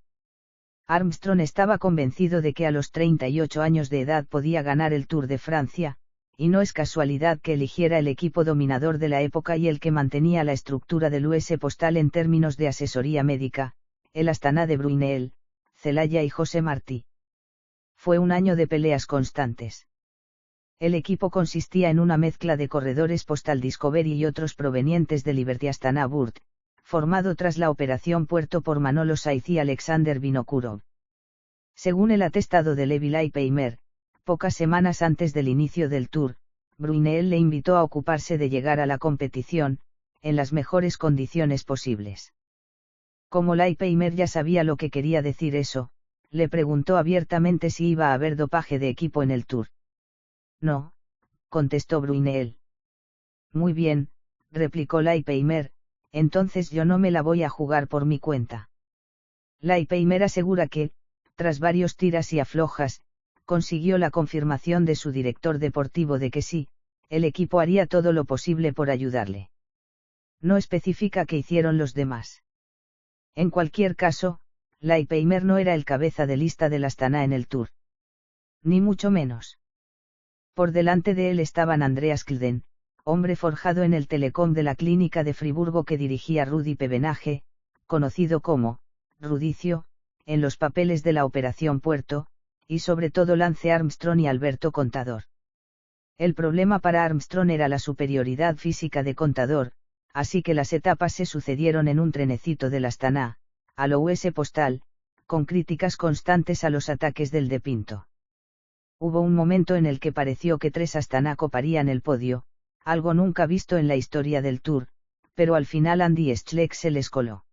Armstrong estaba convencido de que a los 38 años de edad podía ganar el Tour de Francia, y no es casualidad que eligiera el equipo dominador de la época y el que mantenía la estructura del US Postal en términos de asesoría médica, el Astana de Bruyneel, Celaya y José Martí. Fue un año de peleas constantes. El equipo consistía en una mezcla de corredores Postal Discovery y otros provenientes de Liberty Astana Burt, formado tras la operación Puerto por Manolo Saiz y Alexander Vinokurov. Según el atestado de Levi Leipheimer, pocas semanas antes del inicio del Tour, Bruyneel le invitó a ocuparse de llegar a la competición, en las mejores condiciones posibles. Como Leipheimer ya sabía lo que quería decir eso, le preguntó abiertamente si iba a haber dopaje de equipo en el Tour. No, contestó Bruyneel. Muy bien, replicó Leipheimer, entonces yo no me la voy a jugar por mi cuenta. Leipheimer asegura que, tras varios tiras y aflojas, consiguió la confirmación de su director deportivo de que sí, el equipo haría todo lo posible por ayudarle. No especifica qué hicieron los demás. En cualquier caso, Leipheimer no era el cabeza de lista del Astana en el Tour. Ni mucho menos. Por delante de él estaban Andreas Klden, hombre forjado en el telecom de la clínica de Friburgo que dirigía Rudy Pevenage, conocido como Rudicio, en los papeles de la Operación Puerto, y sobre todo Lance Armstrong y Alberto Contador. El problema para Armstrong era la superioridad física de Contador, así que las etapas se sucedieron en un trenecito del Astana, a lo US Postal, con críticas constantes a los ataques del de Pinto. Hubo un momento en el que pareció que 3 Astana coparían el podio, algo nunca visto en la historia del Tour, pero al final Andy Schleck se les coló.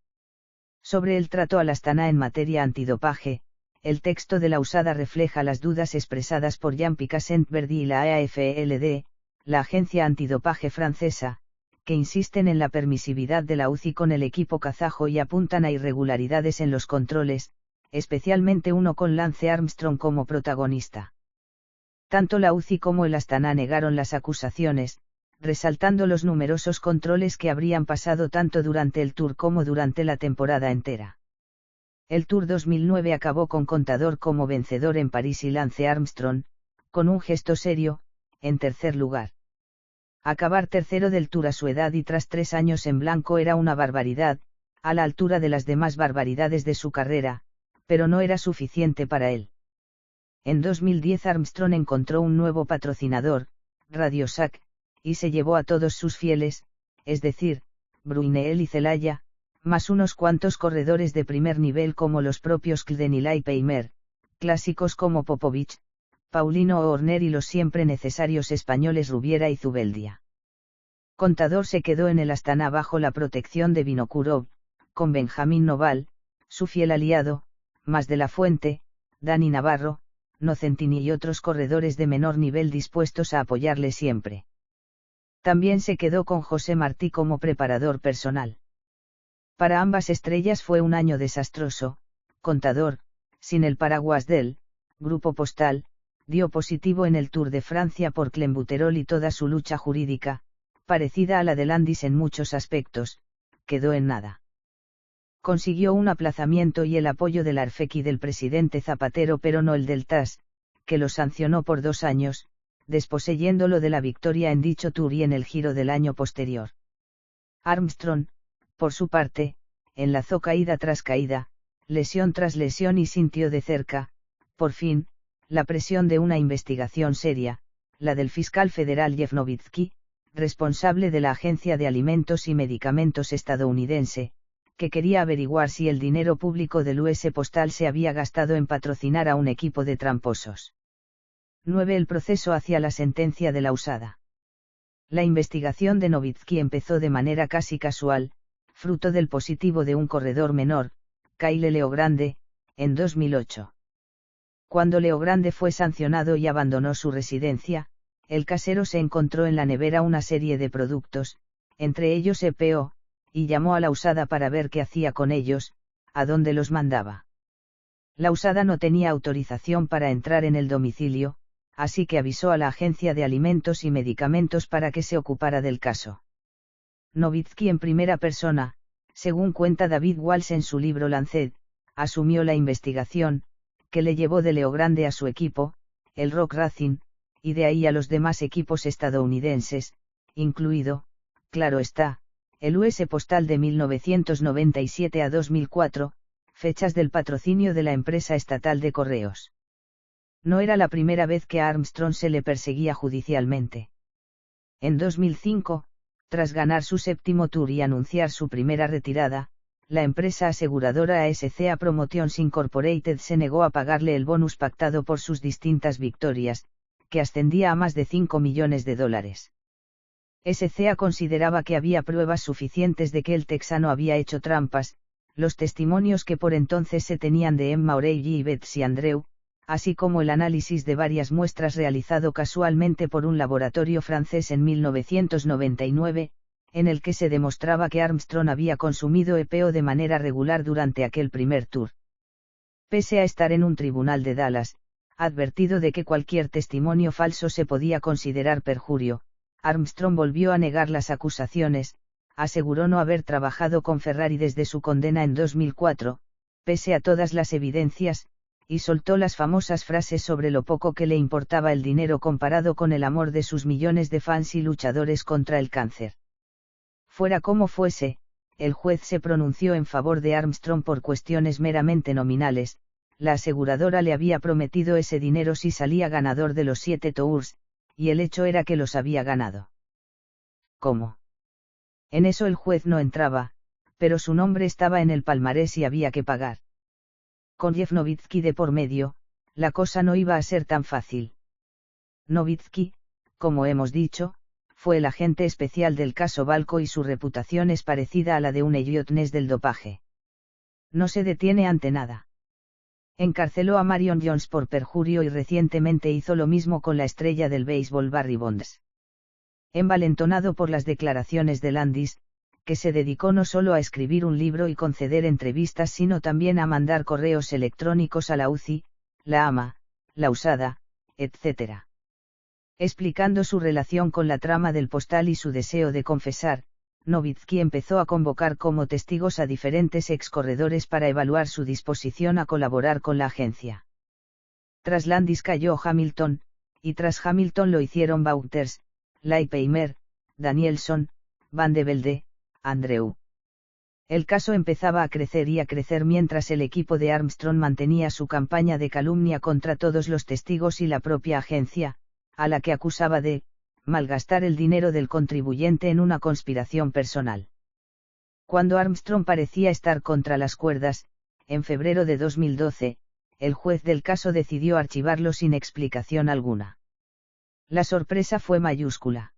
Sobre el trato al Astana en materia antidopaje, el texto de la USADA refleja las dudas expresadas por Jean-Pierre Saint-Verdy y la AFLD, la agencia antidopaje francesa, que insisten en la permisividad de la UCI con el equipo kazajo y apuntan a irregularidades en los controles, especialmente uno con Lance Armstrong como protagonista. Tanto la UCI como el Astana negaron las acusaciones, resaltando los numerosos controles que habrían pasado tanto durante el Tour como durante la temporada entera. El Tour 2009 acabó con Contador como vencedor en París y Lance Armstrong, con un gesto serio, en tercer lugar. Acabar tercero del Tour a su edad y tras 3 años en blanco era una barbaridad, a la altura de las demás barbaridades de su carrera, pero no era suficiente para él. En 2010 Armstrong encontró un nuevo patrocinador, RadioShack, y se llevó a todos sus fieles, es decir, Bruyneel y Celaya, más unos cuantos corredores de primer nivel como los propios Klden y Leipheimer, clásicos como Popovic, Paulino Horner y los siempre necesarios españoles Rubiera y Zubeldia. Contador se quedó en el Astana bajo la protección de Vinokurov, con Benjamín Noval, su fiel aliado, Mas de la Fuente, Dani Navarro, Nocentini y otros corredores de menor nivel dispuestos a apoyarle siempre. También se quedó con José Martí como preparador personal. Para ambas estrellas fue un año desastroso. Contador, sin el paraguas del Grupo Postal, dio positivo en el Tour de Francia por clenbuterol y toda su lucha jurídica, parecida a la de Landis en muchos aspectos, quedó en nada. Consiguió un aplazamiento y el apoyo del ARFEC y del presidente Zapatero pero no el del TAS, que lo sancionó por 2 años, desposeyéndolo de la victoria en dicho Tour y en el Giro del año posterior. Armstrong, por su parte, enlazó caída tras caída, lesión tras lesión y sintió de cerca, por fin, la presión de una investigación seria, la del fiscal federal Jeff Nowitzki, responsable de la Agencia de Alimentos y Medicamentos estadounidense, que quería averiguar si el dinero público del US Postal se había gastado en patrocinar a un equipo de tramposos. 9. El proceso hacia la sentencia de la USADA. La investigación de Nowitzki empezó de manera casi casual, fruto del positivo de un corredor menor, Kyle Leogrande, en 2008. Cuando Leogrande fue sancionado y abandonó su residencia, el casero se encontró en la nevera una serie de productos, entre ellos EPO, y llamó a la USADA para ver qué hacía con ellos, a dónde los mandaba. La USADA no tenía autorización para entrar en el domicilio, así que avisó a la Agencia de Alimentos y Medicamentos para que se ocupara del caso. Nowitzki en primera persona, según cuenta David Walsh en su libro Lancet, asumió la investigación, que le llevó de Leogrande a su equipo, el Rock Racing, y de ahí a los demás equipos estadounidenses, incluido, claro está, el US Postal de 1997 a 2004, fechas del patrocinio de la empresa estatal de correos. No era la primera vez que a Armstrong se le perseguía judicialmente. En 2005, tras ganar su séptimo Tour y anunciar su primera retirada, la empresa aseguradora ASCA Promotions Incorporated se negó a pagarle el bonus pactado por sus distintas victorias, que ascendía a más de $5 millones. SCA consideraba que había pruebas suficientes de que el texano había hecho trampas, los testimonios que por entonces se tenían de Emma O'Reilly y Betsy Andrew, así como el análisis de varias muestras realizado casualmente por un laboratorio francés en 1999, en el que se demostraba que Armstrong había consumido EPO de manera regular durante aquel primer Tour. Pese a estar en un tribunal de Dallas, advertido de que cualquier testimonio falso se podía considerar perjurio, Armstrong volvió a negar las acusaciones, aseguró no haber trabajado con Ferrari desde su condena en 2004, pese a todas las evidencias, y soltó las famosas frases sobre lo poco que le importaba el dinero comparado con el amor de sus millones de fans y luchadores contra el cáncer. Fuera como fuese, el juez se pronunció en favor de Armstrong por cuestiones meramente nominales. La aseguradora le había prometido ese dinero si salía ganador de los 7 Tours, y el hecho era que los había ganado. ¿Cómo? En eso el juez no entraba, pero su nombre estaba en el palmarés y había que pagar. Con Jeff Nowitzki de por medio, la cosa no iba a ser tan fácil. Nowitzki, como hemos dicho, fue el agente especial del caso Balco y su reputación es parecida a la de un Elliot Ness del dopaje. No se detiene ante nada. Encarceló a Marion Jones por perjurio y recientemente hizo lo mismo con la estrella del béisbol Barry Bonds. Envalentonado por las declaraciones de Landis, que se dedicó no solo a escribir un libro y conceder entrevistas sino también a mandar correos electrónicos a la UCI, la AMA, la USADA, etc. Explicando su relación con la trama del postal y su deseo de confesar, Nowitzki empezó a convocar como testigos a diferentes excorredores para evaluar su disposición a colaborar con la agencia. Tras Landis cayó Hamilton, y tras Hamilton lo hicieron Wouters, Leipheimer, Danielson, Van de Velde, Andrew. El caso empezaba a crecer y a crecer mientras el equipo de Armstrong mantenía su campaña de calumnia contra todos los testigos y la propia agencia, a la que acusaba de malgastar el dinero del contribuyente en una conspiración personal. Cuando Armstrong parecía estar contra las cuerdas, en febrero de 2012, el juez del caso decidió archivarlo sin explicación alguna. La sorpresa fue mayúscula.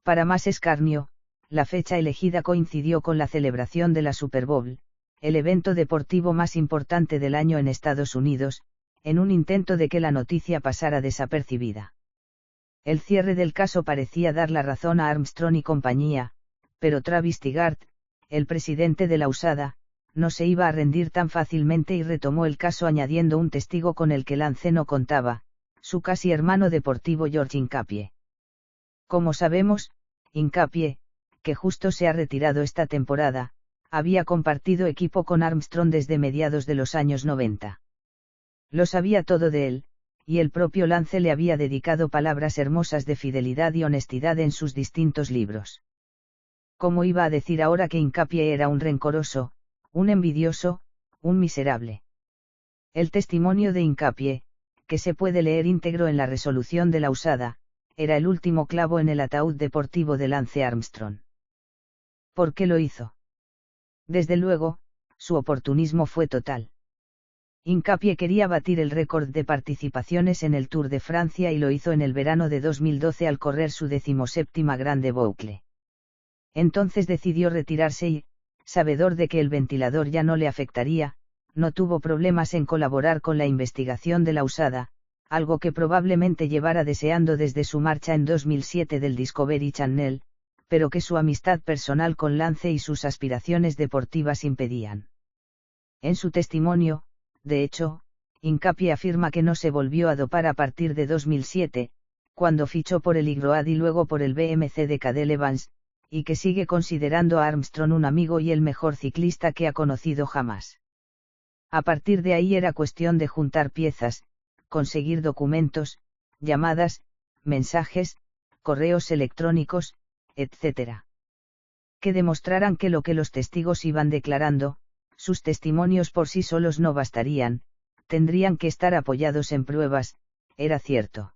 Para más escarnio, la fecha elegida coincidió con la celebración de la Super Bowl, el evento deportivo más importante del año en Estados Unidos, en un intento de que la noticia pasara desapercibida. El cierre del caso parecía dar la razón a Armstrong y compañía, pero Travis Tigart, el presidente de la USADA, no se iba a rendir tan fácilmente y retomó el caso añadiendo un testigo con el que Lance no contaba, su casi hermano deportivo George Hincapie. Como sabemos, Hincapie, que justo se ha retirado esta temporada, había compartido equipo con Armstrong desde mediados de los años 90. Lo sabía todo de él, y el propio Lance le había dedicado palabras hermosas de fidelidad y honestidad en sus distintos libros. ¿Cómo iba a decir ahora que Hincapie era un rencoroso, un envidioso, un miserable? El testimonio de Hincapie, que se puede leer íntegro en la resolución de la USADA, era el último clavo en el ataúd deportivo de Lance Armstrong. ¿Por qué lo hizo? Desde luego, su oportunismo fue total. Hincapie quería batir el récord de participaciones en el Tour de Francia y lo hizo en el verano de 2012 al correr su 17ª Grande Boucle. Entonces decidió retirarse y, sabedor de que el ventilador ya no le afectaría, no tuvo problemas en colaborar con la investigación de la USADA, algo que probablemente llevara deseando desde su marcha en 2007 del Discovery Channel, pero que su amistad personal con Lance y sus aspiraciones deportivas impedían. En su testimonio, de hecho, Hincapie afirma que no se volvió a dopar a partir de 2007, cuando fichó por el Igroad y luego por el BMC de Cadel Evans, y que sigue considerando a Armstrong un amigo y el mejor ciclista que ha conocido jamás. A partir de ahí era cuestión de juntar piezas, conseguir documentos, llamadas, mensajes, correos electrónicos, etc. Que demostraran que lo que los testigos iban declarando, sus testimonios por sí solos no bastarían, tendrían que estar apoyados en pruebas, era cierto.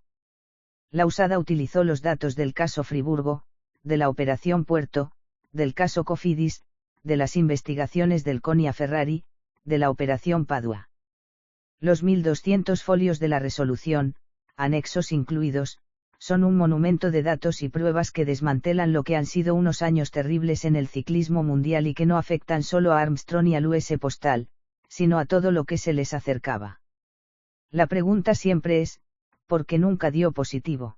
La USADA utilizó los datos del caso Friburgo, de la Operación Puerto, del caso Cofidis, de las investigaciones del CONI Ferrari, de la Operación Padua. Los 1200 folios de la resolución, anexos incluidos, son un monumento de datos y pruebas que desmantelan lo que han sido unos años terribles en el ciclismo mundial y que no afectan solo a Armstrong y al US Postal, sino a todo lo que se les acercaba. La pregunta siempre es, ¿por qué nunca dio positivo?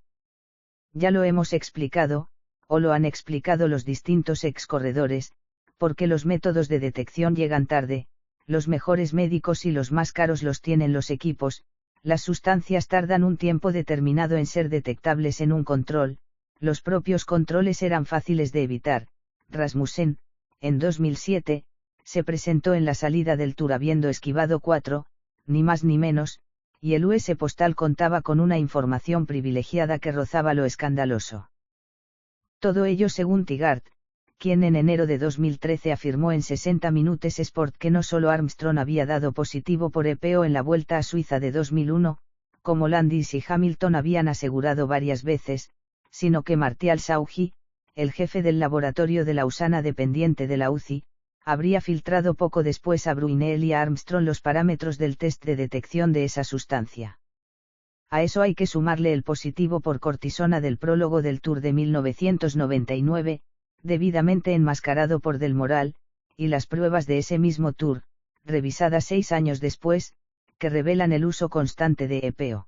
Ya lo hemos explicado, o lo han explicado los distintos excorredores, porque los métodos de detección llegan tarde, los mejores médicos y los más caros los tienen los equipos, las sustancias tardan un tiempo determinado en ser detectables en un control, los propios controles eran fáciles de evitar. Rasmussen, en 2007, se presentó en la salida del Tour habiendo esquivado 4, ni más ni menos, y el US Postal contaba con una información privilegiada que rozaba lo escandaloso. Todo ello según Tigard, quien en enero de 2013 afirmó en 60 Minutes Sport que no solo Armstrong había dado positivo por EPO en la Vuelta a Suiza de 2001, como Landis y Hamilton habían asegurado varias veces, sino que Martial Sauji, el jefe del laboratorio de Lausana dependiente de la UCI, habría filtrado poco después a Brunel y a Armstrong los parámetros del test de detección de esa sustancia. A eso hay que sumarle el positivo por cortisona del prólogo del Tour de 1999, debidamente enmascarado por Del Moral, y las pruebas de ese mismo Tour, revisadas 6 años después, que revelan el uso constante de EPO.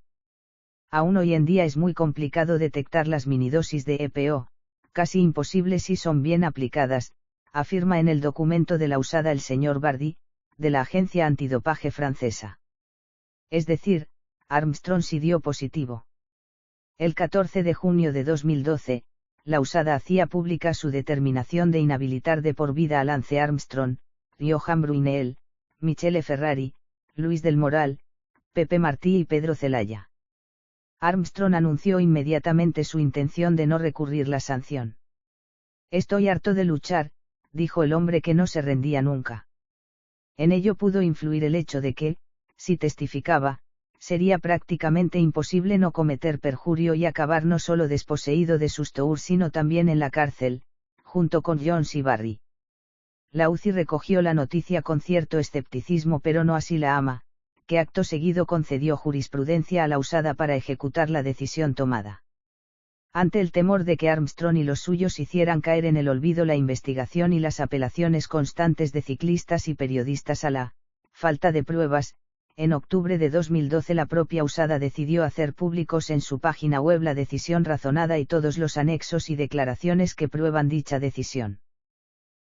Aún hoy en día es muy complicado detectar las minidosis de EPO, casi imposible si son bien aplicadas, afirma en el documento de la USADA el señor Bardi, de la agencia antidopaje francesa. Es decir, Armstrong sí dio positivo. El 14 de junio de 2012, la USADA hacía pública su determinación de inhabilitar de por vida a Lance Armstrong, Johan Brunel, Michele Ferrari, Luis del Moral, Pepe Martí y Pedro Celaya. Armstrong anunció inmediatamente su intención de no recurrir la sanción. Estoy harto de luchar, dijo el hombre que no se rendía nunca. En ello pudo influir el hecho de que, si testificaba, sería prácticamente imposible no cometer perjurio y acabar no solo desposeído de sus tours sino también en la cárcel, junto con Jones y Barry. La UCI recogió la noticia con cierto escepticismo pero no así la AMA, que acto seguido concedió jurisprudencia a la USADA para ejecutar la decisión tomada. Ante el temor de que Armstrong y los suyos hicieran caer en el olvido la investigación y las apelaciones constantes de ciclistas y periodistas a la falta de pruebas, en octubre de 2012 la propia USADA decidió hacer públicos en su página web la decisión razonada y todos los anexos y declaraciones que prueban dicha decisión.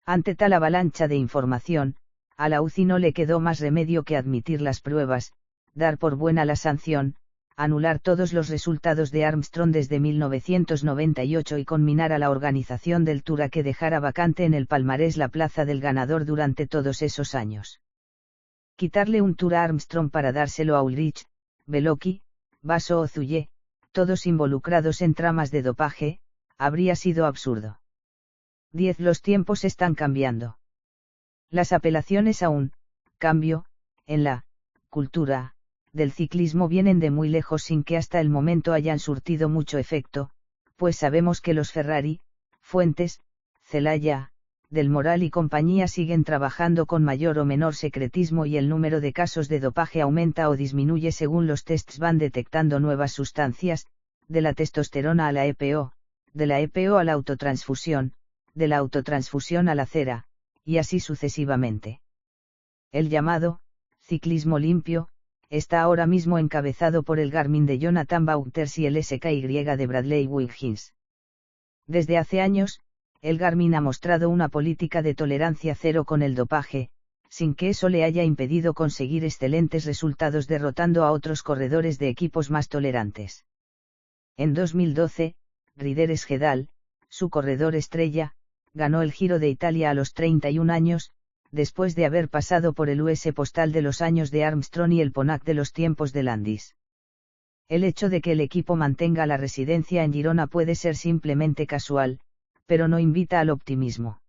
Ante tal avalancha de información, a la UCI no le quedó más remedio que admitir las pruebas, dar por buena la sanción, anular todos los resultados de Armstrong desde 1998 y conminar a la organización del Tour a que dejara vacante en el palmarés la plaza del ganador durante todos esos años. Quitarle un Tour a Armstrong para dárselo a Ulrich, Beloki, Basso o Zulle, todos involucrados en tramas de dopaje, habría sido absurdo. 10. Los tiempos están cambiando. Las apelaciones a un cambio, en la cultura del ciclismo vienen de muy lejos sin que hasta el momento hayan surtido mucho efecto, pues sabemos que los Ferrari, Fuentes, Celaya, Del Moral y compañía siguen trabajando con mayor o menor secretismo y el número de casos de dopaje aumenta o disminuye según los tests van detectando nuevas sustancias, de la testosterona a la EPO, de la EPO a la autotransfusión, de la autotransfusión a la cera, y así sucesivamente. El llamado ciclismo limpio está ahora mismo encabezado por el Garmin de Jonathan Vaughters y el SKY de Bradley Wiggins. Desde hace años, el Garmin ha mostrado una política de tolerancia cero con el dopaje, sin que eso le haya impedido conseguir excelentes resultados derrotando a otros corredores de equipos más tolerantes. En 2012, Ryder Skedal, su corredor estrella, ganó el Giro de Italia a los 31 años, después de haber pasado por el US Postal de los años de Armstrong y el Ponac de los tiempos de Landis. El hecho de que el equipo mantenga la residencia en Girona puede ser simplemente casual, pero no invita al optimismo.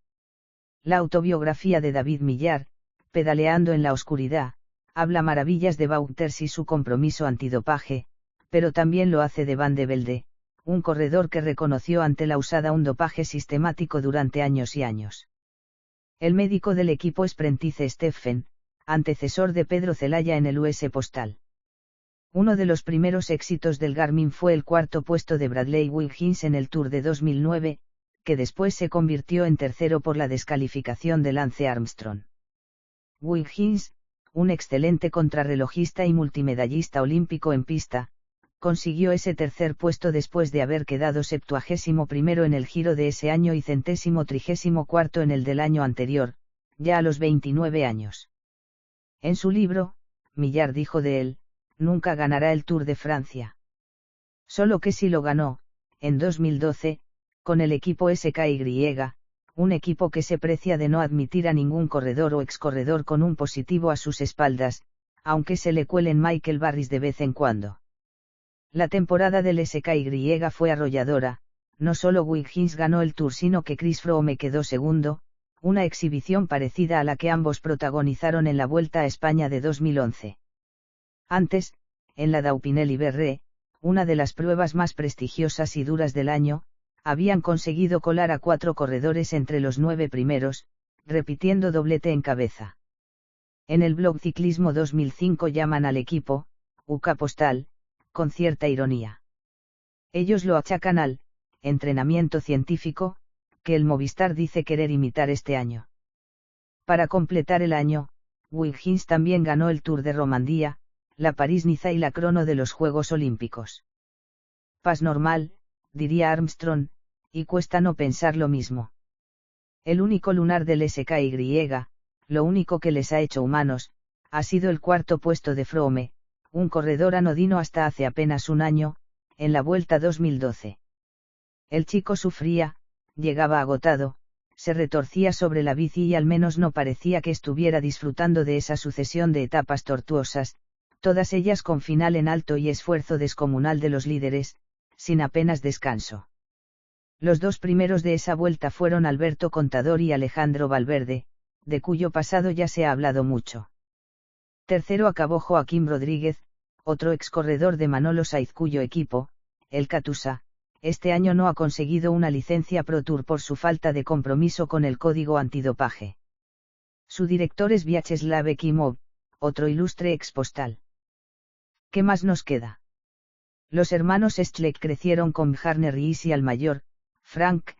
La autobiografía de David Millar, Pedaleando en la oscuridad, habla maravillas de Wouters y su compromiso antidopaje, pero también lo hace de Van de Velde, un corredor que reconoció ante la USADA un dopaje sistemático durante años y años. El médico del equipo es Prentice Steffen, antecesor de Pedro Celaya en el US Postal. Uno de los primeros éxitos del Garmin fue el cuarto puesto de Bradley Wiggins en el Tour de 2009, que después se convirtió en tercero por la descalificación de Lance Armstrong. Wiggins, un excelente contrarrelojista y multimedallista olímpico en pista, consiguió ese tercer puesto después de haber quedado 71º en el Giro de ese año y 134º en el del año anterior, ya a los 29 años. En su libro, Millar dijo de él: nunca ganará el Tour de Francia. Solo que sí lo ganó, en 2012, con el equipo SKY, un equipo que se precia de no admitir a ningún corredor o excorredor con un positivo a sus espaldas, aunque se le cuelen Michael Barris de vez en cuando. La temporada del SKY fue arrolladora, no solo Wiggins ganó el Tour sino que Chris Froome quedó segundo, una exhibición parecida a la que ambos protagonizaron en la Vuelta a España de 2011. Antes, en la Dauphiné-Libéré, una de las pruebas más prestigiosas y duras del año, habían conseguido colar a 4 corredores entre los 9 primeros, repitiendo doblete en cabeza. En el blog Ciclismo 2005 llaman al equipo, UK Postal, con cierta ironía. Ellos lo achacan al entrenamiento científico, que el Movistar dice querer imitar este año. Para completar el año, Wiggins también ganó el Tour de Romandía, la París-Niza y la crono de los Juegos Olímpicos. Pas normal, diría Armstrong, y cuesta no pensar lo mismo. El único lunar del SKY, lo único que les ha hecho humanos, ha sido el cuarto puesto de Froome, un corredor anodino hasta hace apenas un año, en la Vuelta 2012. El chico sufría, llegaba agotado, se retorcía sobre la bici y al menos no parecía que estuviera disfrutando de esa sucesión de etapas tortuosas, todas ellas con final en alto y esfuerzo descomunal de los líderes, sin apenas descanso. Los dos primeros de esa vuelta fueron Alberto Contador y Alejandro Valverde, de cuyo pasado ya se ha hablado mucho. Tercero acabó Joaquim Rodríguez, otro excorredor de Manolo Saiz cuyo equipo, el Katusha, este año no ha conseguido una licencia Pro Tour por su falta de compromiso con el código antidopaje. Su director es Vyacheslav Ekimov, otro ilustre expostal. ¿Qué más nos queda? Los hermanos Stleck crecieron con Bjarne Riis y al mayor, Frank,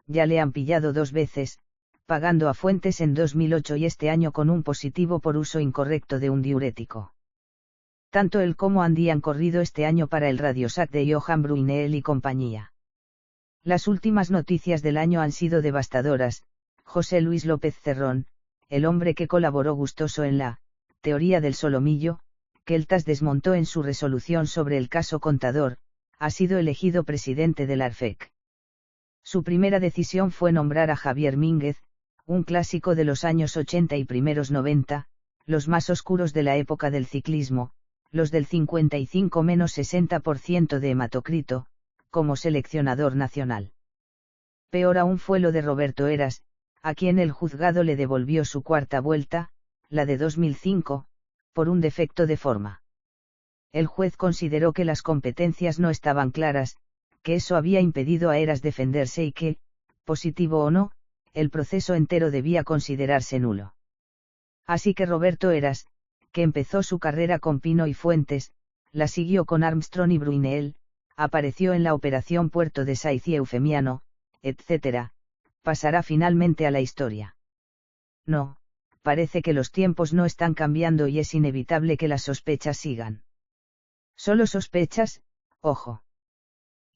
ya le han pillado 2 veces, pagando a Fuentes en 2008 y este año con un positivo por uso incorrecto de un diurético. Tanto él como Andy han corrido este año para el Radiosat de Johan Bruyneel y compañía. Las últimas noticias del año han sido devastadoras. José Luis López Cerrón, el hombre que colaboró gustoso en la teoría del solomillo, que el TAS desmontó en su resolución sobre el caso Contador, ha sido elegido presidente del ARFEC. Su primera decisión fue nombrar a Javier Mínguez, un clásico de los años 80 y primeros 90, los más oscuros de la época del ciclismo, los del 55-60% de hematocrito, como seleccionador nacional. Peor aún fue lo de Roberto Heras, a quien el juzgado le devolvió su cuarta vuelta, la de 2005, por un defecto de forma. El juez consideró que las competencias no estaban claras, que eso había impedido a Heras defenderse y que, positivo o no, el proceso entero debía considerarse nulo. Así que Roberto Heras, que empezó su carrera con Pino y Fuentes, la siguió con Armstrong y Bruyneel, apareció en la Operación Puerto de Saiz y Eufemiano, etc., pasará finalmente a la historia. No, parece que los tiempos no están cambiando y es inevitable que las sospechas sigan. Solo sospechas, ojo.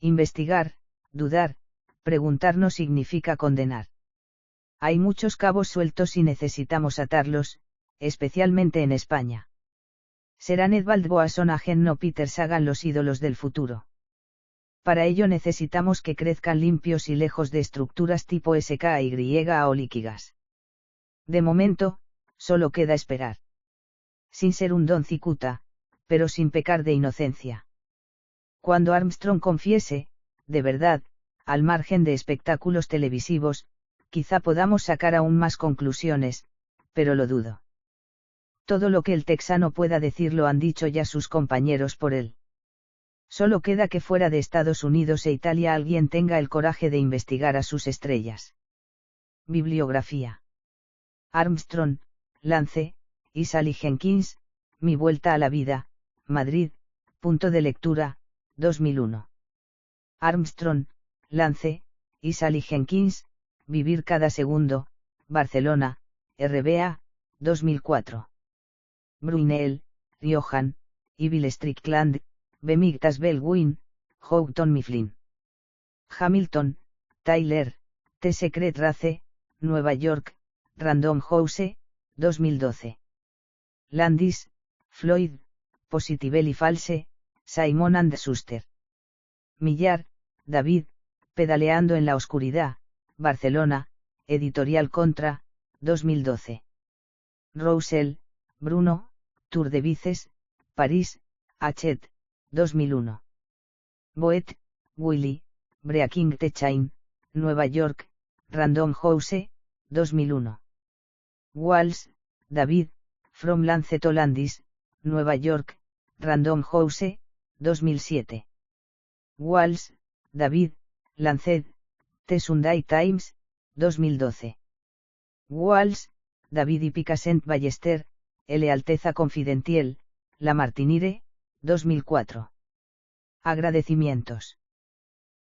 Investigar, dudar, preguntar no significa condenar. Hay muchos cabos sueltos y necesitamos atarlos, especialmente en España. Serán Edvald Boasson Hagen o Peter Sagan los ídolos del futuro. Para ello necesitamos que crezcan limpios y lejos de estructuras tipo SKY o líquidas. De momento, solo queda esperar. Sin ser un Don Cicuta, pero sin pecar de inocencia. Cuando Armstrong confiese, de verdad, al margen de espectáculos televisivos, quizá podamos sacar aún más conclusiones, pero lo dudo. Todo lo que el texano pueda decir lo han dicho ya sus compañeros por él. Solo queda que fuera de Estados Unidos e Italia alguien tenga el coraje de investigar a sus estrellas. Bibliografía. Armstrong, Lance, y Sally Jenkins, Mi vuelta a la vida, Madrid, punto de lectura, 2001. Armstrong, Lance, y Sally Jenkins, Vivir cada segundo, Barcelona, RBA, 2004. Brunel, Johan, y Bill Strickland, Bemigtas Bellwin, Houghton Mifflin. Hamilton, Tyler, The Secret Race, Nueva York, Random House, 2012. Landis, Floyd, Positively False, Simon and Schuster. Millar, David, Pedaleando en la oscuridad, Barcelona, Editorial Contra, 2012. Roussel, Bruno, Tour de Vices, París, Hachette, 2001. Boet, Willy, Breaking the Chain, Nueva York, Random House, 2001. Walsh, David, From Lance to Landis, Nueva York, Random House, 2007. Walsh, David, Lancet, The Sunday Times, 2012. Walsh, David y Picassent Ballester, L. Alteza Confidencial, La Martinire, 2004. Agradecimientos.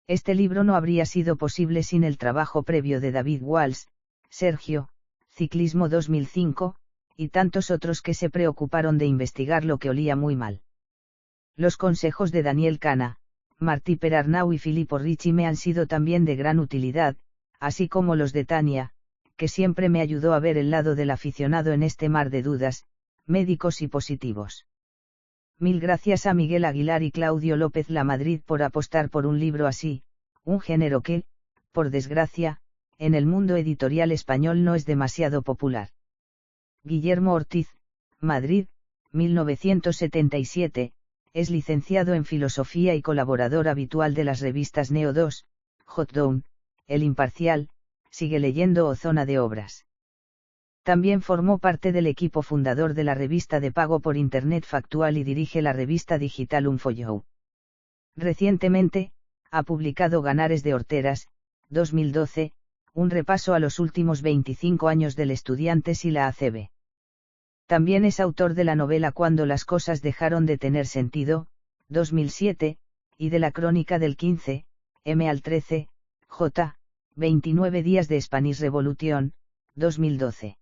Este libro no habría sido posible sin el trabajo previo de David Walsh, Sergio, Ciclismo 2005, y tantos otros que se preocuparon de investigar lo que olía muy mal. Los consejos de Daniel Cana, Martí Perarnau y Filippo Ricci me han sido también de gran utilidad, así como los de Tania, que siempre me ayudó a ver el lado del aficionado en este mar de dudas, médicos y positivos. Mil gracias a Miguel Aguilar y Claudio López Lamadrid por apostar por un libro así, un género que, por desgracia, en el mundo editorial español no es demasiado popular. Guillermo Ortiz, Madrid, 1977, es licenciado en Filosofía y colaborador habitual de las revistas Neo 2, Hot Down, El Imparcial, Sigue Leyendo o Zona de Obras. También formó parte del equipo fundador de la revista de pago por Internet Factual y dirige la revista digital Unfollow. Recientemente, ha publicado Ganares de Horteras, 2012, un repaso a los últimos 25 años del Estudiantes y la ACB. También es autor de la novela Cuando las cosas dejaron de tener sentido, 2007, y de la crónica del 15, M al 13, J, 29 días de Spanish Revolution, 2012.